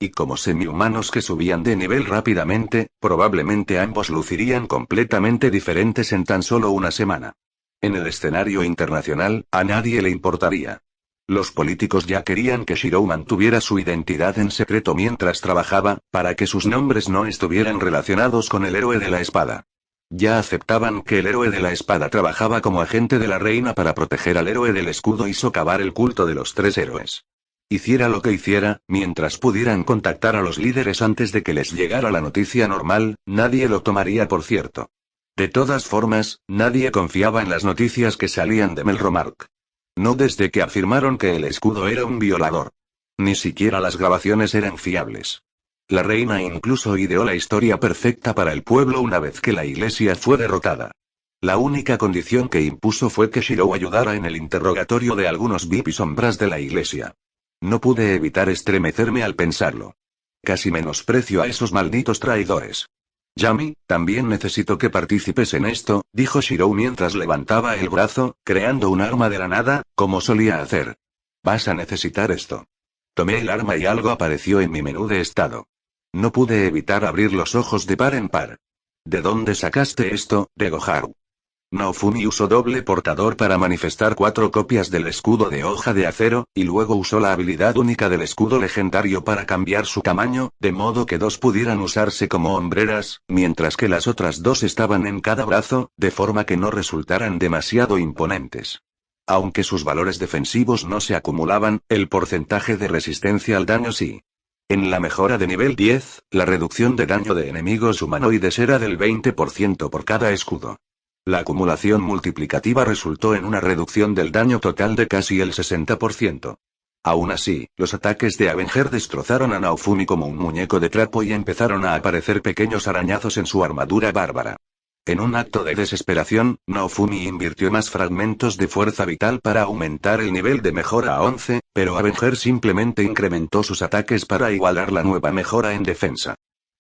Y como semi-humanos que subían de nivel rápidamente, probablemente ambos lucirían completamente diferentes en tan solo una semana. En el escenario internacional, a nadie le importaría. Los políticos ya querían que Shirou mantuviera su identidad en secreto mientras trabajaba, para que sus nombres no estuvieran relacionados con el héroe de la espada. Ya aceptaban que el héroe de la espada trabajaba como agente de la reina para proteger al héroe del escudo y socavar el culto de los tres héroes. Hiciera lo que hiciera, mientras pudieran contactar a los líderes antes de que les llegara la noticia normal, nadie lo tomaría por cierto. De todas formas, nadie confiaba en las noticias que salían de Melromark. No desde que afirmaron que el escudo era un violador. Ni siquiera las grabaciones eran fiables. La reina incluso ideó la historia perfecta para el pueblo una vez que la iglesia fue derrotada. La única condición que impuso fue que Shirou ayudara en el interrogatorio de algunos VIP y sombras de la iglesia. No pude evitar estremecerme al pensarlo. Casi menosprecio a esos malditos traidores. Yami, también necesito que participes en esto, dijo Shirou mientras levantaba el brazo, creando un arma de la nada, como solía hacer. Vas a necesitar esto. Tomé el arma y algo apareció en mi menú de estado. No pude evitar abrir los ojos de par en par. ¿De dónde sacaste esto, Degoharu? Naofumi usó doble portador para manifestar 4 copias del escudo de hoja de acero, y luego usó la habilidad única del escudo legendario para cambiar su tamaño, de modo que 2 pudieran usarse como hombreras, mientras que las otras 2 estaban en cada brazo, de forma que no resultaran demasiado imponentes. Aunque sus valores defensivos no se acumulaban, el porcentaje de resistencia al daño sí. En la mejora de nivel 10, la reducción de daño de enemigos humanoides era del 20% por cada escudo. La acumulación multiplicativa resultó en una reducción del daño total de casi el 60%. Aún así, los ataques de Avenger destrozaron a Naofumi como un muñeco de trapo y empezaron a aparecer pequeños arañazos en su armadura bárbara. En un acto de desesperación, Naofumi invirtió más fragmentos de fuerza vital para aumentar el nivel de mejora a 11, pero Avenger simplemente incrementó sus ataques para igualar la nueva mejora en defensa.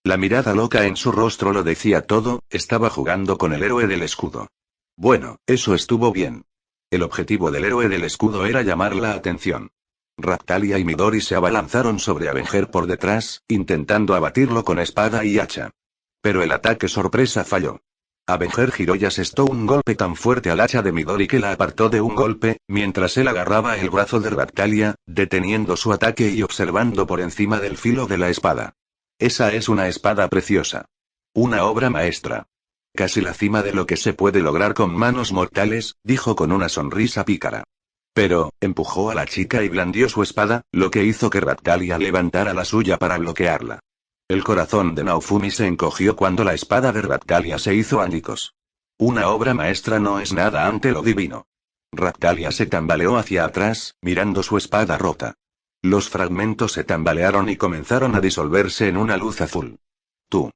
La mirada loca en su rostro lo decía todo, estaba jugando con el héroe del escudo. Bueno, eso estuvo bien. El objetivo del héroe del escudo era llamar la atención. Raptalia y Midori se abalanzaron sobre Avenger por detrás, intentando abatirlo con espada y hacha. Pero el ataque sorpresa falló. Avenger giró y asestó un golpe tan fuerte al hacha de Midori que la apartó de un golpe, mientras él agarraba el brazo de Raptalia, deteniendo su ataque y observando por encima del filo de la espada. Esa es una espada preciosa. Una obra maestra. Casi la cima de lo que se puede lograr con manos mortales, dijo con una sonrisa pícara. Pero, empujó a la chica y blandió su espada, lo que hizo que Raptalia levantara la suya para bloquearla. El corazón de Naofumi se encogió cuando la espada de Raptalia se hizo añicos. Una obra maestra no es nada ante lo divino. Raptalia se tambaleó hacia atrás, mirando su espada rota. Los fragmentos se tambalearon y comenzaron a disolverse en una luz azul. ¡Tú!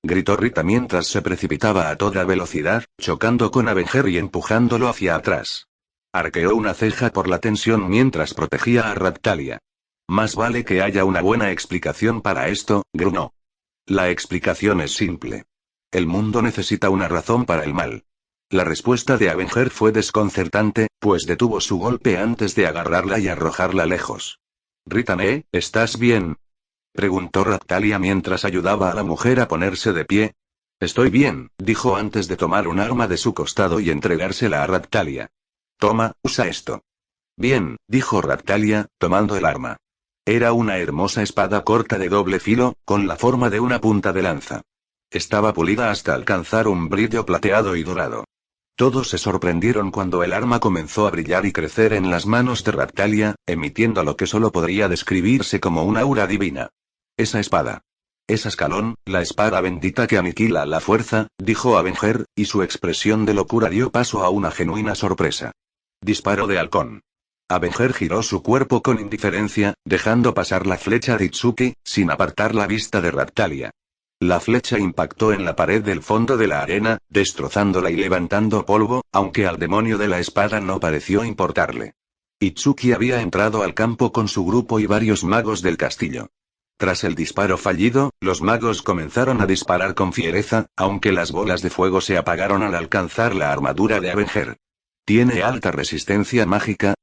Gritó Rita mientras se precipitaba a toda velocidad, chocando con Avenger y empujándolo hacia atrás. Arqueó una ceja por la tensión mientras protegía a Raptalia. Más vale que haya una buena explicación para esto, gruñó. La explicación es simple. El mundo necesita una razón para el mal. La respuesta de Avenger fue desconcertante, pues detuvo su golpe antes de agarrarla y arrojarla lejos. Rita-ne, ¿estás bien? Preguntó Raptalia mientras ayudaba a la mujer a ponerse de pie. Estoy bien, dijo antes de tomar un arma de su costado y entregársela a Raptalia. Toma, usa esto. Bien, dijo Raptalia, tomando el arma. Era una hermosa espada corta de doble filo, con la forma de una punta de lanza. Estaba pulida hasta alcanzar un brillo plateado y dorado. Todos se sorprendieron cuando el arma comenzó a brillar y crecer en las manos de Raptalia, emitiendo lo que solo podría describirse como una aura divina. Esa espada. Es Ascalón, la espada bendita que aniquila la fuerza, dijo Avenger, y su expresión de locura dio paso a una genuina sorpresa. Disparo de halcón. Avenger giró su cuerpo con indiferencia, dejando pasar la flecha de Itsuki, sin apartar la vista de Raptalia. La flecha impactó en la pared del fondo de la arena, destrozándola y levantando polvo, aunque al demonio de la espada no pareció importarle. Itsuki había entrado al campo con su grupo y varios magos del castillo. Tras el disparo fallido, los magos comenzaron a disparar con fiereza, aunque las bolas de fuego se apagaron al alcanzar la armadura de Avenger. ¿Tiene alta resistencia mágica?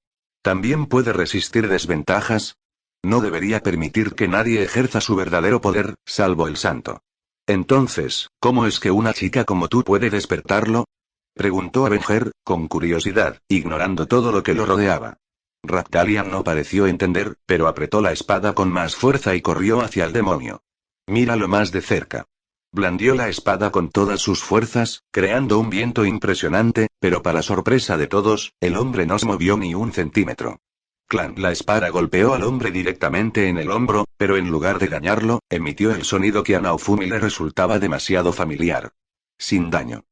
¿También puede resistir desventajas? No debería permitir que nadie ejerza su verdadero poder, salvo el santo. Entonces, ¿cómo es que una chica como tú puede despertarlo? Preguntó Avenger, con curiosidad, ignorando todo lo que lo rodeaba. Raptalia no pareció entender, pero apretó la espada con más fuerza y corrió hacia el demonio. Míralo más de cerca. Blandió la espada con todas sus fuerzas, creando un viento impresionante, pero para sorpresa de todos, el hombre no se movió ni un centímetro. Clan. La espada golpeó al hombre directamente en el hombro, pero en lugar de dañarlo, emitió el sonido que a Naofumi le resultaba demasiado familiar. Sin daño.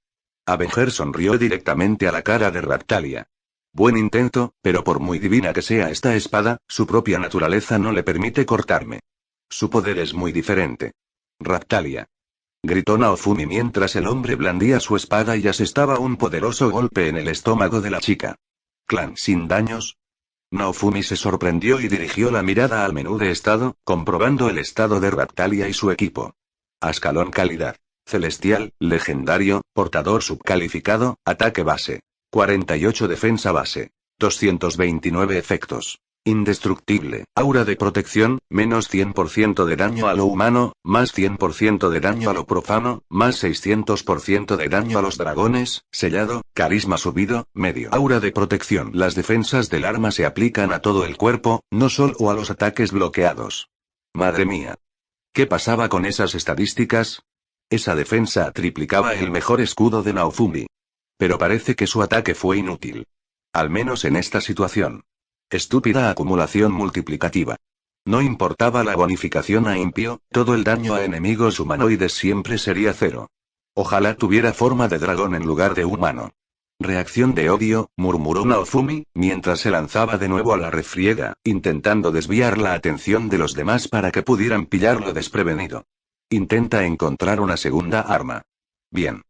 Avenger sonrió directamente a la cara de Raptalia. Buen intento, pero por muy divina que sea esta espada, su propia naturaleza no le permite cortarme. Su poder es muy diferente. Raptalia. Gritó Naofumi mientras el hombre blandía su espada y asestaba un poderoso golpe en el estómago de la chica. Clan. ¿Sin daños? Naofumi se sorprendió y dirigió la mirada al menú de estado, comprobando el estado de Raptalia y su equipo. Ascalón calidad. Celestial, legendario, portador subcalificado, ataque base. 48 defensa base. 229 efectos. Indestructible. Aura de protección, menos 100% de daño a lo humano, más 100% de daño a lo profano, más 600% de daño a los dragones, sellado, carisma subido, medio. Aura de protección. Las defensas del arma se aplican a todo el cuerpo, no solo a los ataques bloqueados. Madre mía. ¿Qué pasaba con esas estadísticas? Esa defensa triplicaba el mejor escudo de Naofumi. Pero parece que su ataque fue inútil. Al menos en esta situación. Estúpida acumulación multiplicativa. No importaba la bonificación a impío, todo el daño a enemigos humanoides siempre sería cero. Ojalá tuviera forma de dragón en lugar de humano. Reacción de odio, murmuró Naofumi, mientras se lanzaba de nuevo a la refriega, intentando desviar la atención de los demás para que pudieran pillarlo desprevenido. Intenta encontrar una segunda arma. Bien.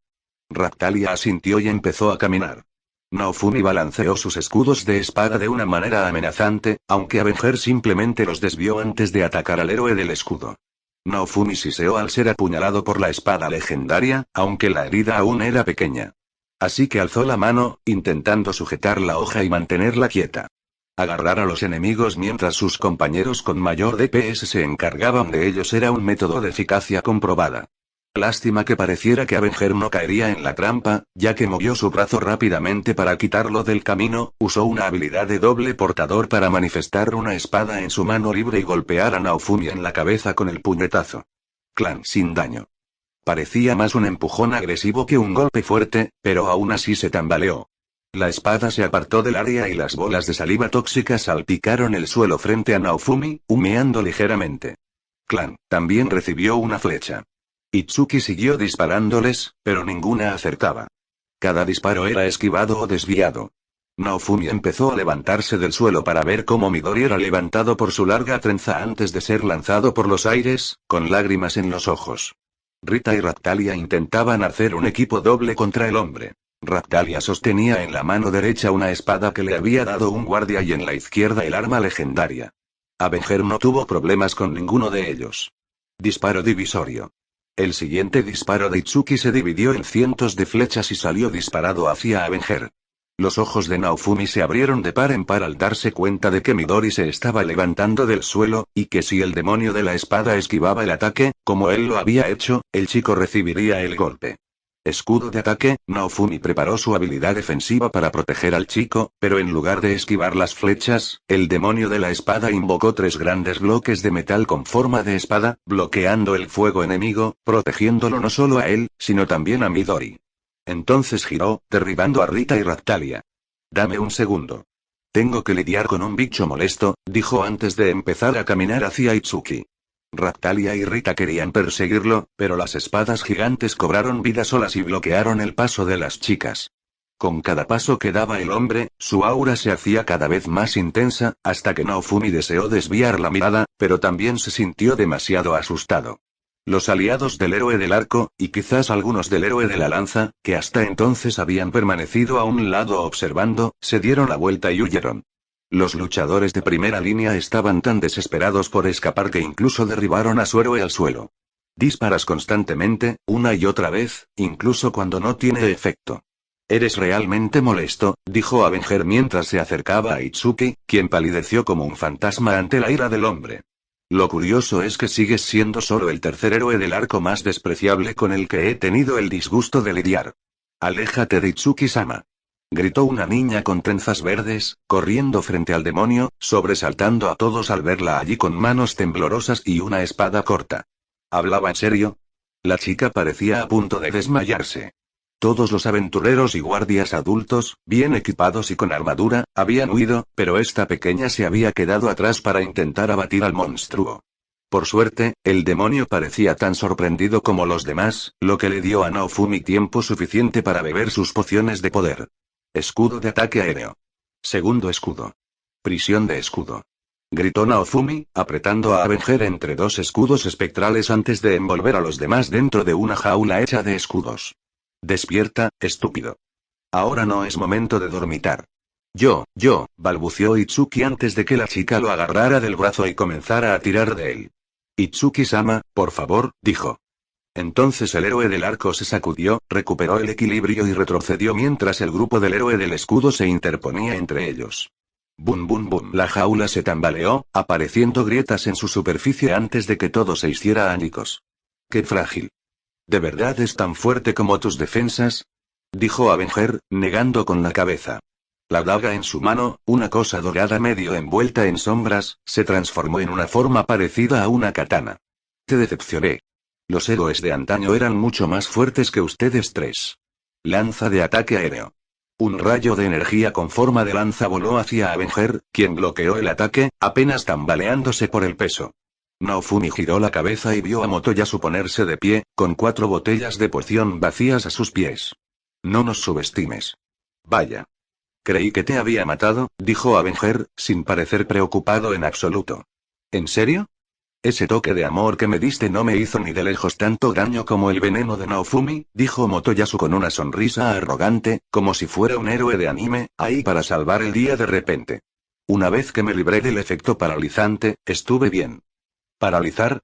Raptalia asintió y empezó a caminar. Naofumi balanceó sus escudos de espada de una manera amenazante, aunque Avenger simplemente los desvió antes de atacar al héroe del escudo. Naofumi siseó al ser apuñalado por la espada legendaria, aunque la herida aún era pequeña. Así que alzó la mano, intentando sujetar la hoja y mantenerla quieta. Agarrar a los enemigos mientras sus compañeros con mayor DPS se encargaban de ellos era un método de eficacia comprobada. Lástima que pareciera que Avenger no caería en la trampa, ya que movió su brazo rápidamente para quitarlo del camino, usó una habilidad de doble portador para manifestar una espada en su mano libre y golpear a Naofumi en la cabeza con el puñetazo. Clan. Sin daño. Parecía más un empujón agresivo que un golpe fuerte, pero aún así se tambaleó. La espada se apartó del área y las bolas de saliva tóxica salpicaron el suelo frente a Naofumi, humeando ligeramente. Clan. También recibió una flecha. Itsuki siguió disparándoles, pero ninguna acertaba. Cada disparo era esquivado o desviado. Naofumi empezó a levantarse del suelo para ver cómo Midori era levantado por su larga trenza antes de ser lanzado por los aires, con lágrimas en los ojos. Rita y Raptalia intentaban hacer un equipo doble contra el hombre. Raptalia sostenía en la mano derecha una espada que le había dado un guardia y en la izquierda el arma legendaria. Avenger no tuvo problemas con ninguno de ellos. Disparo divisorio. El siguiente disparo de Itsuki se dividió en cientos de flechas y salió disparado hacia Avenger. Los ojos de Naofumi se abrieron de par en par al darse cuenta de que Midori se estaba levantando del suelo, y que si el demonio de la espada esquivaba el ataque, como él lo había hecho, el chico recibiría el golpe. Escudo de ataque. Naofumi preparó su habilidad defensiva para proteger al chico, pero en lugar de esquivar las flechas, el demonio de la espada invocó 3 grandes bloques de metal con forma de espada, bloqueando el fuego enemigo, protegiéndolo no solo a él, sino también a Midori. Entonces giró, derribando a Rita y Ractalia. Dame un segundo. Tengo que lidiar con un bicho molesto, dijo antes de empezar a caminar hacia Itsuki. Ractalia y Rita querían perseguirlo, pero las espadas gigantes cobraron vida solas y bloquearon el paso de las chicas. Con cada paso que daba el hombre, su aura se hacía cada vez más intensa, hasta que Naofumi deseó desviar la mirada, pero también se sintió demasiado asustado. Los aliados del héroe del arco, y quizás algunos del héroe de la lanza, que hasta entonces habían permanecido a un lado observando, se dieron la vuelta y huyeron. Los luchadores de primera línea estaban tan desesperados por escapar que incluso derribaron a su héroe al suelo. Disparas constantemente, una y otra vez, incluso cuando no tiene efecto. Eres realmente molesto, dijo Avenger mientras se acercaba a Itsuki, quien palideció como un fantasma ante la ira del hombre. Lo curioso es que sigues siendo solo el tercer héroe del arco más despreciable con el que he tenido el disgusto de lidiar. Aléjate de Itsuki-sama. Gritó una niña con trenzas verdes, corriendo frente al demonio, sobresaltando a todos al verla allí con manos temblorosas y una espada corta. ¿Hablaba en serio? La chica parecía a punto de desmayarse. Todos los aventureros y guardias adultos, bien equipados y con armadura, habían huido, pero esta pequeña se había quedado atrás para intentar abatir al monstruo. Por suerte, el demonio parecía tan sorprendido como los demás, lo que le dio a Naofumi tiempo suficiente para beber sus pociones de poder. Escudo de ataque aéreo. Segundo escudo. Prisión de escudo. Gritó Naofumi, apretando a Avenger entre dos escudos espectrales antes de envolver a los demás dentro de una jaula hecha de escudos. Despierta, estúpido. Ahora no es momento de dormitar. Yo, balbuceó Itsuki antes de que la chica lo agarrara del brazo y comenzara a tirar de él. Itsuki-sama, por favor, dijo. Entonces el héroe del arco se sacudió, recuperó el equilibrio y retrocedió mientras el grupo del héroe del escudo se interponía entre ellos. Bum bum bum. La jaula se tambaleó, apareciendo grietas en su superficie antes de que todo se hiciera añicos. ¡Qué frágil! ¿De verdad es tan fuerte como tus defensas? Dijo Avenger, negando con la cabeza. La daga en su mano, una cosa dorada medio envuelta en sombras, se transformó en una forma parecida a una katana. Te decepcioné. Los héroes de antaño eran mucho más fuertes que ustedes tres. Lanza de ataque aéreo. Un rayo de energía con forma de lanza voló hacia Avenger, quien bloqueó el ataque, apenas tambaleándose por el peso. Naofumi giró la cabeza y vio a Motoyasu ponerse de pie, con 4 botellas de poción vacías a sus pies. No nos subestimes. Vaya. Creí que te había matado, dijo Avenger, sin parecer preocupado en absoluto. ¿En serio? Ese toque de amor que me diste no me hizo ni de lejos tanto daño como el veneno de Naofumi, dijo Motoyasu con una sonrisa arrogante, como si fuera un héroe de anime, ahí para salvar el día de repente. Una vez que me libré del efecto paralizante, estuve bien. ¿Paralizar?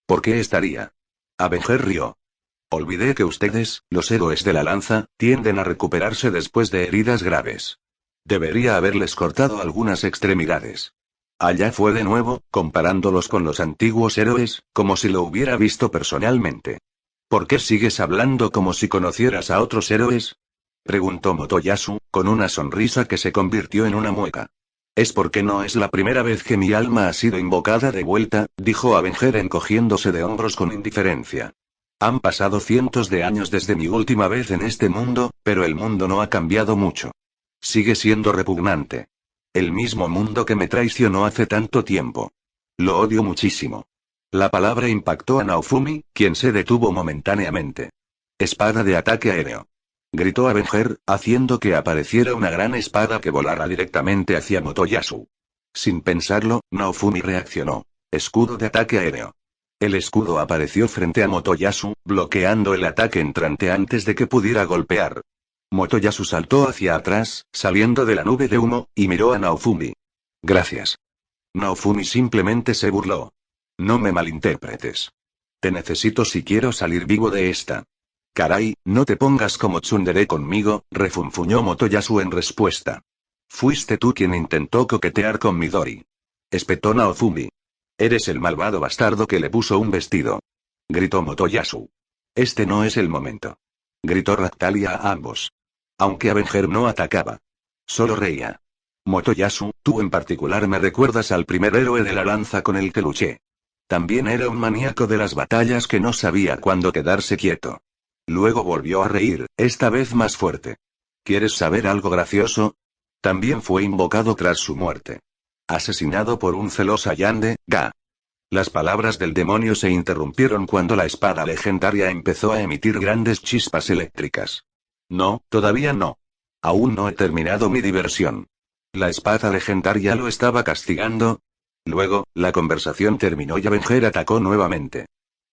¿Por qué estaría? Avenger rió. Olvidé que ustedes, los héroes de la lanza, tienden a recuperarse después de heridas graves. Debería haberles cortado algunas extremidades. Allá fue de nuevo, comparándolos con los antiguos héroes, como si lo hubiera visto personalmente. ¿Por qué sigues hablando como si conocieras a otros héroes? Preguntó Motoyasu, con una sonrisa que se convirtió en una mueca. Es porque no es la primera vez que mi alma ha sido invocada de vuelta, dijo Avenger encogiéndose de hombros con indiferencia. Han pasado cientos de años desde mi última vez en este mundo, pero el mundo no ha cambiado mucho. Sigue siendo repugnante. El mismo mundo que me traicionó hace tanto tiempo. Lo odio muchísimo. La palabra impactó a Naofumi, quien se detuvo momentáneamente. Espada de ataque aéreo. Gritó Avenger, haciendo que apareciera una gran espada que volara directamente hacia Motoyasu. Sin pensarlo, Naofumi reaccionó. Escudo de ataque aéreo. El escudo apareció frente a Motoyasu, bloqueando el ataque entrante antes de que pudiera golpear. Motoyasu saltó hacia atrás, saliendo de la nube de humo, y miró a Naofumi. Gracias. Naofumi simplemente se burló. No me malinterpretes. Te necesito si quiero salir vivo de esta. Caray, no te pongas como tsundere conmigo, refunfuñó Motoyasu en respuesta. Fuiste tú quien intentó coquetear con Midori. Espetó Naofumi. Eres el malvado bastardo que le puso un vestido. Gritó Motoyasu. Este no es el momento. Gritó Ractalia a ambos. Aunque Avenger no atacaba. Solo reía. Motoyasu, tú en particular me recuerdas al primer héroe de la lanza con el que luché. También era un maníaco de las batallas que no sabía cuándo quedarse quieto. Luego volvió a reír, esta vez más fuerte. ¿Quieres saber algo gracioso? También fue invocado tras su muerte. Asesinado por un celoso Yande, Ga. Las palabras del demonio se interrumpieron cuando la espada legendaria empezó a emitir grandes chispas eléctricas. No, todavía no. Aún no he terminado mi diversión. La espada legendaria lo estaba castigando. Luego, la conversación terminó y Avenger atacó nuevamente.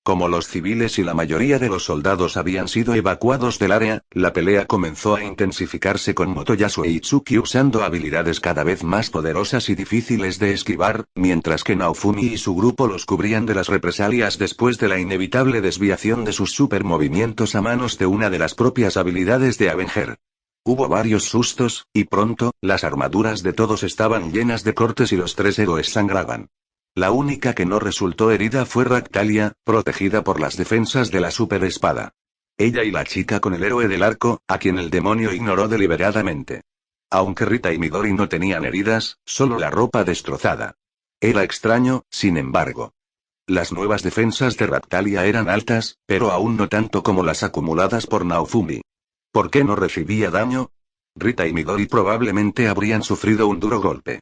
Como los civiles y la mayoría de los soldados habían sido evacuados del área, la pelea comenzó a intensificarse con Motoyasu e Itsuki usando habilidades cada vez más poderosas y difíciles de esquivar, mientras que Naofumi y su grupo los cubrían de las represalias después de la inevitable desviación de sus supermovimientos a manos de una de las propias habilidades de Avenger. Hubo varios sustos, y pronto, las armaduras de todos estaban llenas de cortes y los tres héroes sangraban. La única que no resultó herida fue Ractalia, protegida por las defensas de la superespada. Ella y la chica con el héroe del arco, a quien el demonio ignoró deliberadamente. Aunque Rita y Midori no tenían heridas, solo la ropa destrozada. Era extraño, sin embargo. Las nuevas defensas de Ractalia eran altas, pero aún no tanto como las acumuladas por Naofumi. ¿Por qué no recibía daño? Rita y Midori probablemente habrían sufrido un duro golpe.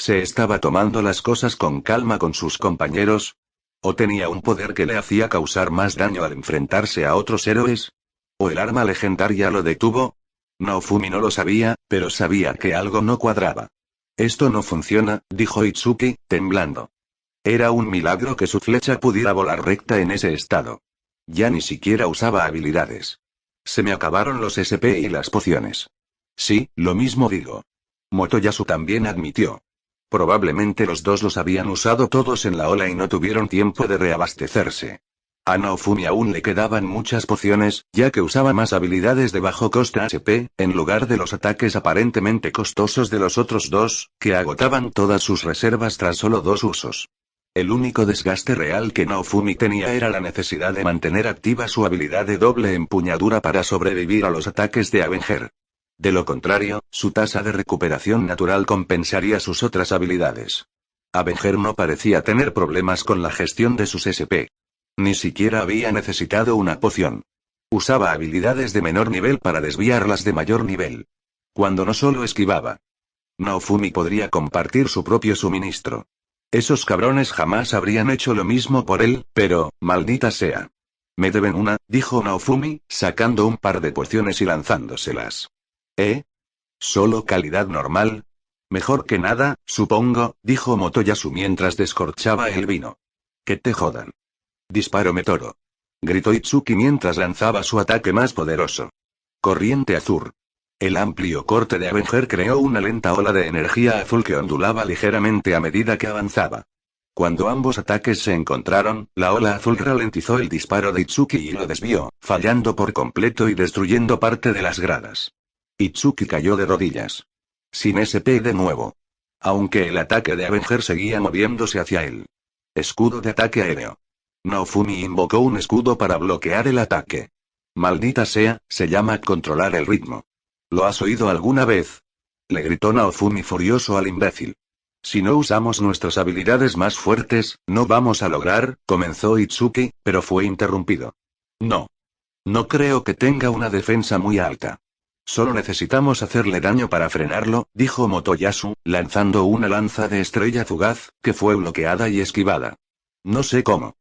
¿Se estaba tomando las cosas con calma con sus compañeros? ¿O tenía un poder que le hacía causar más daño al enfrentarse a otros héroes? ¿O el arma legendaria lo detuvo? Naofumi no lo sabía, pero sabía que algo no cuadraba. Esto no funciona, dijo Itsuki, temblando. Era un milagro que su flecha pudiera volar recta en ese estado. Ya ni siquiera usaba habilidades. Se me acabaron los SP y las pociones. Sí, lo mismo digo. Motoyasu también admitió. Probablemente los dos los habían usado todos en la ola y no tuvieron tiempo de reabastecerse. A Naofumi aún le quedaban muchas pociones, ya que usaba más habilidades de bajo coste HP, en lugar de los ataques aparentemente costosos de los otros dos, que agotaban todas sus reservas tras solo 2 usos. El único desgaste real que Naofumi tenía era la necesidad de mantener activa su habilidad de doble empuñadura para sobrevivir a los ataques de Avenger. De lo contrario, su tasa de recuperación natural compensaría sus otras habilidades. Avenger no parecía tener problemas con la gestión de sus SP. Ni siquiera había necesitado una poción. Usaba habilidades de menor nivel para desviarlas de mayor nivel. Cuando no solo esquivaba. Naofumi podría compartir su propio suministro. Esos cabrones jamás habrían hecho lo mismo por él, pero, maldita sea. Me deben una, dijo Naofumi, sacando un par de pociones y lanzándoselas. ¿Solo calidad normal? Mejor que nada, supongo, dijo Motoyasu mientras descorchaba el vino. Que te jodan. Disparo Metoro. Gritó Itsuki mientras lanzaba su ataque más poderoso. Corriente azul. El amplio corte de Avenger creó una lenta ola de energía azul que ondulaba ligeramente a medida que avanzaba. Cuando ambos ataques se encontraron, la ola azul ralentizó el disparo de Itsuki y lo desvió, fallando por completo y destruyendo parte de las gradas. Itsuki cayó de rodillas. Sin SP de nuevo. Aunque el ataque de Avenger seguía moviéndose hacia él. Escudo de ataque aéreo. Naofumi invocó un escudo para bloquear el ataque. Maldita sea, se llama controlar el ritmo. ¿Lo has oído alguna vez? Le gritó Naofumi furioso al imbécil. Si no usamos nuestras habilidades más fuertes, no vamos a lograr, comenzó Itsuki, pero fue interrumpido. No. No creo que tenga una defensa muy alta. Solo necesitamos hacerle daño para frenarlo, dijo Motoyasu, lanzando una lanza de estrella fugaz, que fue bloqueada y esquivada. No sé cómo.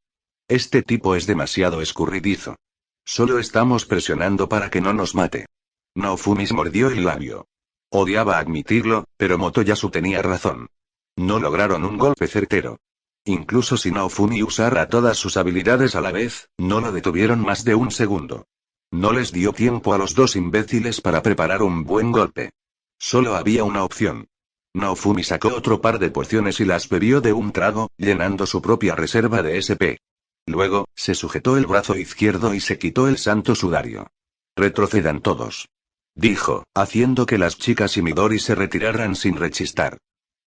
Este tipo es demasiado escurridizo. Solo estamos presionando para que no nos mate. Naofumi mordió el labio. Odiaba admitirlo, pero Motoyasu tenía razón. No lograron un golpe certero. Incluso si Naofumi usara todas sus habilidades a la vez, no lo detuvieron más de un segundo. No les dio tiempo a los dos imbéciles para preparar un buen golpe. Solo había una opción. Naofumi sacó otro par de pociones y las bebió de un trago, llenando su propia reserva de SP. Luego, se sujetó el brazo izquierdo y se quitó el santo sudario. Retrocedan todos. Dijo, haciendo que las chicas y Midori se retiraran sin rechistar.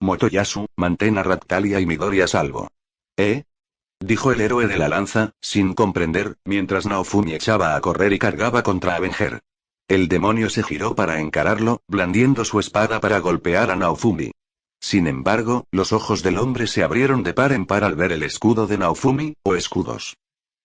Motoyasu, mantén a Ractalia y Midori a salvo. Dijo el héroe de la lanza, sin comprender, mientras Naofumi echaba a correr y cargaba contra Avenger. El demonio se giró para encararlo, blandiendo su espada para golpear a Naofumi. Sin embargo, los ojos del hombre se abrieron de par en par al ver el escudo de Naofumi, o escudos.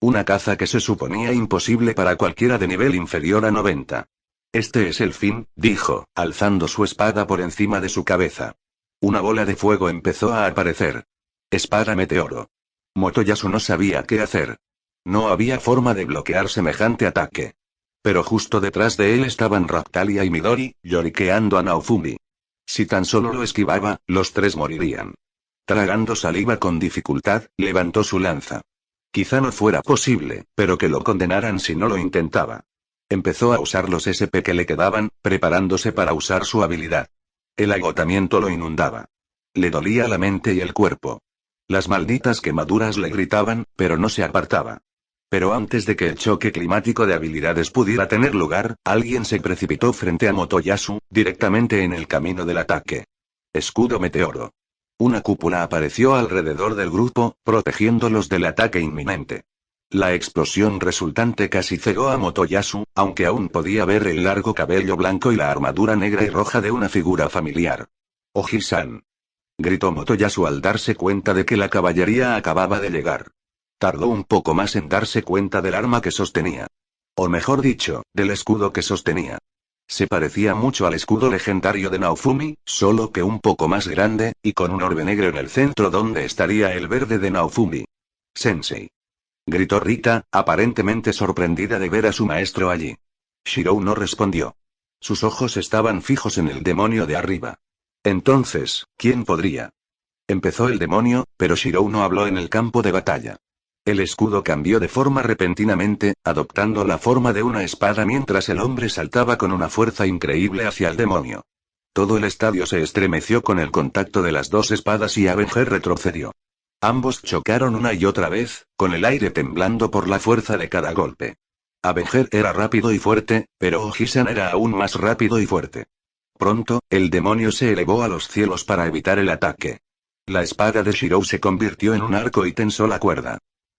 Una caza que se suponía imposible para cualquiera de nivel inferior a 90. Este es el fin, dijo, alzando su espada por encima de su cabeza. Una bola de fuego empezó a aparecer. Espada meteoro. Motoyasu no sabía qué hacer. No había forma de bloquear semejante ataque. Pero justo detrás de él estaban Raptalia y Midori, lloriqueando a Naofumi. Si tan solo lo esquivaba, los tres morirían. Tragando saliva con dificultad, levantó su lanza. Quizá no fuera posible, pero que lo condenaran si no lo intentaba. Empezó a usar los SP que le quedaban, preparándose para usar su habilidad. El agotamiento lo inundaba. Le dolía la mente y el cuerpo. Las malditas quemaduras le gritaban, pero no se apartaba. Pero antes de que el choque climático de habilidades pudiera tener lugar, alguien se precipitó frente a Motoyasu, directamente en el camino del ataque. Escudo meteoro. Una cúpula apareció alrededor del grupo, protegiéndolos del ataque inminente. La explosión resultante casi cegó a Motoyasu, aunque aún podía ver el largo cabello blanco y la armadura negra y roja de una figura familiar. «Oji-san», gritó Motoyasu al darse cuenta de que la caballería acababa de llegar. Tardó un poco más en darse cuenta del arma que sostenía. O mejor dicho, del escudo que sostenía. Se parecía mucho al escudo legendario de Naofumi, solo que un poco más grande, y con un orbe negro en el centro donde estaría el verde de Naofumi. «Sensei», gritó Rita, aparentemente sorprendida de ver a su maestro allí. Shirou no respondió. Sus ojos estaban fijos en el demonio de arriba. Entonces, ¿quién podría? Empezó el demonio, pero Shirou no habló en el campo de batalla. El escudo cambió de forma repentinamente, adoptando la forma de una espada mientras el hombre saltaba con una fuerza increíble hacia el demonio. Todo el estadio se estremeció con el contacto de las dos espadas y Avenger retrocedió. Ambos chocaron una y otra vez, con el aire temblando por la fuerza de cada golpe. Avenger era rápido y fuerte, pero Oji-san era aún más rápido y fuerte. Pronto, el demonio se elevó a los cielos para evitar el ataque. La espada de Shirou se convirtió en un arco y tensó la cuerda.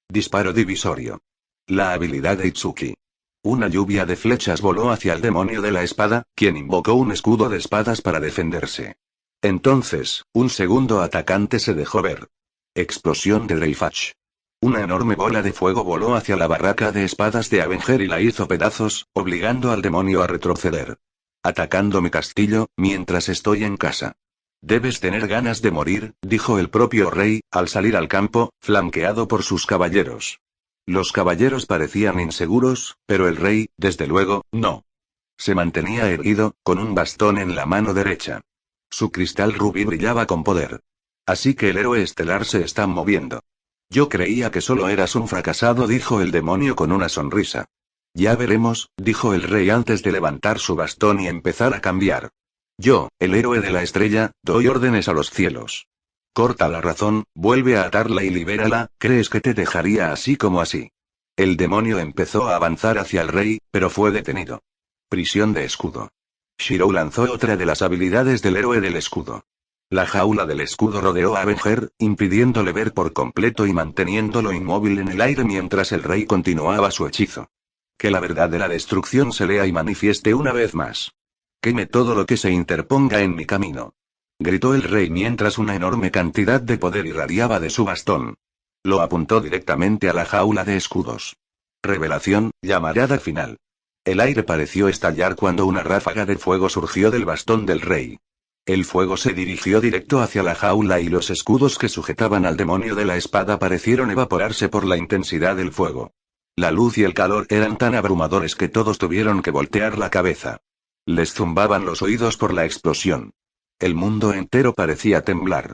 Disparo divisorio. La habilidad de Itsuki. Una lluvia de flechas voló hacia el demonio de la espada, quien invocó un escudo de espadas para defenderse. Entonces, un segundo atacante se dejó ver. Explosión de Dreifach. Una enorme bola de fuego voló hacia la barraca de espadas de Avenger y la hizo pedazos, obligando al demonio a retroceder. Atacando mi castillo, mientras estoy en casa. Debes tener ganas de morir, dijo el propio rey, al salir al campo, flanqueado por sus caballeros. Los caballeros parecían inseguros, pero el rey, desde luego, no. Se mantenía erguido, con un bastón en la mano derecha. Su cristal rubí brillaba con poder. Así que el héroe estelar se está moviendo. Yo creía que solo eras un fracasado, dijo el demonio con una sonrisa. Ya veremos, dijo el rey antes de levantar su bastón y empezar a cambiar. Yo, el héroe de la estrella, doy órdenes a los cielos. Corta la razón, vuelve a atarla y libérala, ¿crees que te dejaría así como así? El demonio empezó a avanzar hacia el rey, pero fue detenido. Prisión de escudo. Shirou lanzó otra de las habilidades del héroe del escudo. La jaula del escudo rodeó a Avenger, impidiéndole ver por completo y manteniéndolo inmóvil en el aire mientras el rey continuaba su hechizo. Que la verdad de la destrucción se lea y manifieste una vez más. Queme todo lo que se interponga en mi camino. Gritó el rey mientras una enorme cantidad de poder irradiaba de su bastón. Lo apuntó directamente a la jaula de escudos. Revelación, llamarada final. El aire pareció estallar cuando una ráfaga de fuego surgió del bastón del rey. El fuego se dirigió directo hacia la jaula y los escudos que sujetaban al demonio de la espada parecieron evaporarse por la intensidad del fuego. La luz y el calor eran tan abrumadores que todos tuvieron que voltear la cabeza. Les zumbaban los oídos por la explosión. El mundo entero parecía temblar.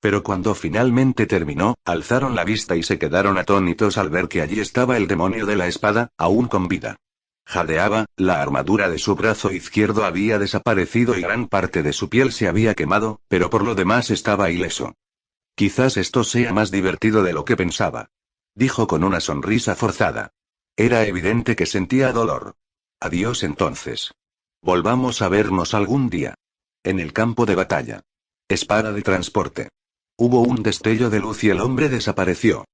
Pero cuando finalmente terminó, alzaron la vista y se quedaron atónitos al ver que allí estaba el demonio de la espada, aún con vida. Jadeaba, la armadura de su brazo izquierdo había desaparecido y gran parte de su piel se había quemado, pero por lo demás estaba ileso. Quizás esto sea más divertido de lo que pensaba. Dijo con una sonrisa forzada. Era evidente que sentía dolor. Adiós entonces. Volvamos a vernos algún día. En el campo de batalla. Espada de transporte. Hubo un destello de luz y el hombre desapareció.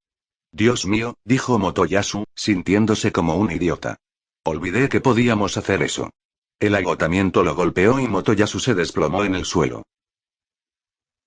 Dios mío, dijo Motoyasu, sintiéndose como un idiota. Olvidé que podíamos hacer eso. El agotamiento lo golpeó y Motoyasu se desplomó en el suelo.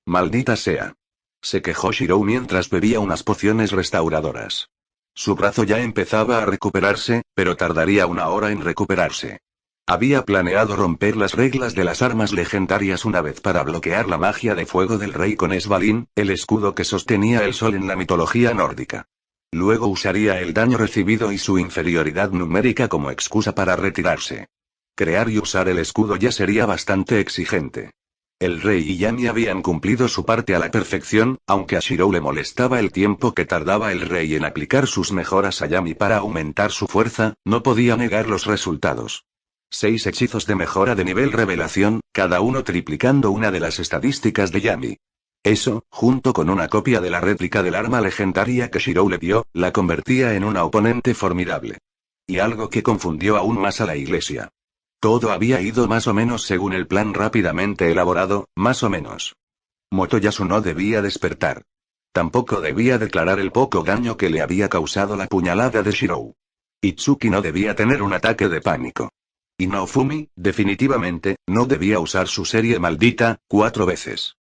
Maldita sea. Se quejó Shirou mientras bebía unas pociones restauradoras. Su brazo ya empezaba a recuperarse, pero tardaría 1 hora en recuperarse. Había planeado romper las reglas de las armas legendarias una vez para bloquear la magia de fuego del rey con Svalin, el escudo que sostenía el sol en la mitología nórdica. Luego usaría el daño recibido y su inferioridad numérica como excusa para retirarse. Crear y usar el escudo ya sería bastante exigente. El rey y Yami habían cumplido su parte a la perfección, aunque a Shirou le molestaba el tiempo que tardaba el rey en aplicar sus mejoras a Yami para aumentar su fuerza, no podía negar los resultados. 6 hechizos de mejora de nivel revelación, cada uno triplicando una de las estadísticas de Yami. Eso, junto con una copia de la réplica del arma legendaria que Shirou le dio, la convertía en una oponente formidable. Y algo que confundió aún más a la iglesia. Todo había ido más o menos según el plan rápidamente elaborado, más o menos. Motoyasu no debía despertar. Tampoco debía declarar el poco daño que le había causado la puñalada de Shirou. Itsuki no debía tener un ataque de pánico. Y Naofumi, definitivamente, no debía usar su serie maldita, 4 veces.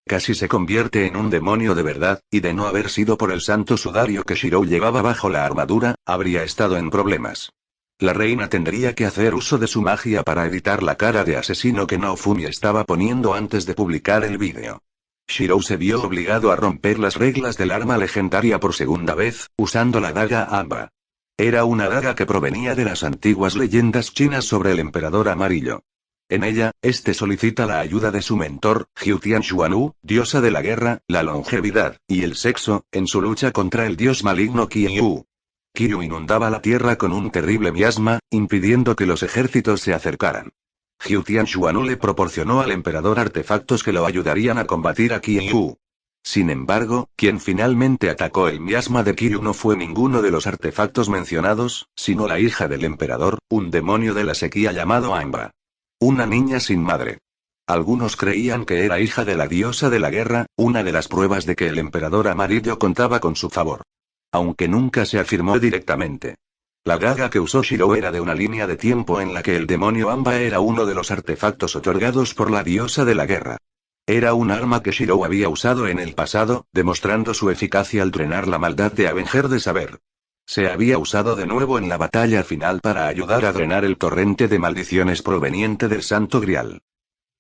Casi se convierte en un demonio de verdad, y de no haber sido por el santo sudario que Shirou llevaba bajo la armadura, habría estado en problemas. La reina tendría que hacer uso de su magia para evitar la cara de asesino que Naofumi estaba poniendo antes de publicar el vídeo. Shirou se vio obligado a romper las reglas del arma legendaria por segunda vez, usando la daga Amba. Era una daga que provenía de las antiguas leyendas chinas sobre el emperador amarillo. En ella, este solicita la ayuda de su mentor, Jiutian Xuanwu, diosa de la guerra, la longevidad, y el sexo, en su lucha contra el dios maligno Qiyu. Kiryu inundaba la tierra con un terrible miasma, impidiendo que los ejércitos se acercaran. Jiutian Xuanwu le proporcionó al emperador artefactos que lo ayudarían a combatir a Qiyu. Sin embargo, quien finalmente atacó el miasma de Kiryu no fue ninguno de los artefactos mencionados, sino la hija del emperador, un demonio de la sequía llamado Amba. Una niña sin madre. Algunos creían que era hija de la diosa de la guerra, una de las pruebas de que el emperador amarillo contaba con su favor. Aunque nunca se afirmó directamente. La daga que usó Shirou era de una línea de tiempo en la que el demonio Amba era uno de los artefactos otorgados por la diosa de la guerra. Era un arma que Shirou había usado en el pasado, demostrando su eficacia al drenar la maldad de Avenger de saber. Se había usado de nuevo en la batalla final para ayudar a drenar el torrente de maldiciones proveniente del Santo Grial.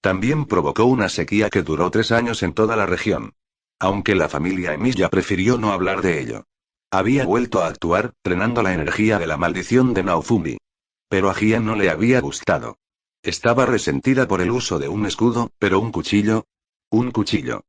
También provocó una sequía que duró 3 años en toda la región. Aunque la familia Emilia prefirió no hablar de ello. Había vuelto a actuar, drenando la energía de la maldición de Naofumi. Pero a Gian no le había gustado. Estaba resentida por el uso de un escudo, pero un cuchillo. Un cuchillo.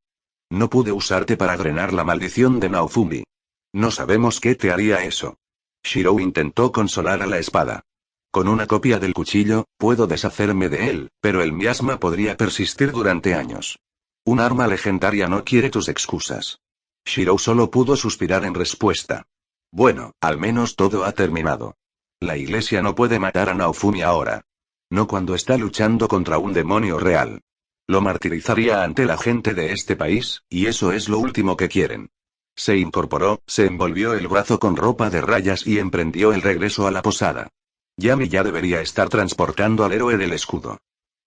No pude usarte para drenar la maldición de Naofumi. No sabemos qué te haría eso. Shirou intentó consolar a la espada. Con una copia del cuchillo, puedo deshacerme de él, pero el miasma podría persistir durante años. Un arma legendaria no quiere tus excusas. Shirou solo pudo suspirar en respuesta. Bueno, al menos todo ha terminado. La iglesia no puede matar a Naofumi ahora. No cuando está luchando contra un demonio real. Lo martirizaría ante la gente de este país, y eso es lo último que quieren. Se incorporó, se envolvió el brazo con ropa de rayas y emprendió el regreso a la posada. Yami ya debería estar transportando al héroe del escudo.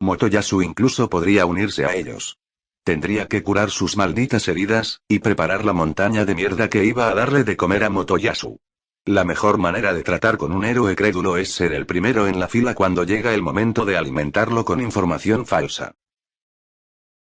Motoyasu incluso podría unirse a ellos. Tendría que curar sus malditas heridas, y preparar la montaña de mierda que iba a darle de comer a Motoyasu. La mejor manera de tratar con un héroe crédulo es ser el primero en la fila cuando llega el momento de alimentarlo con información falsa.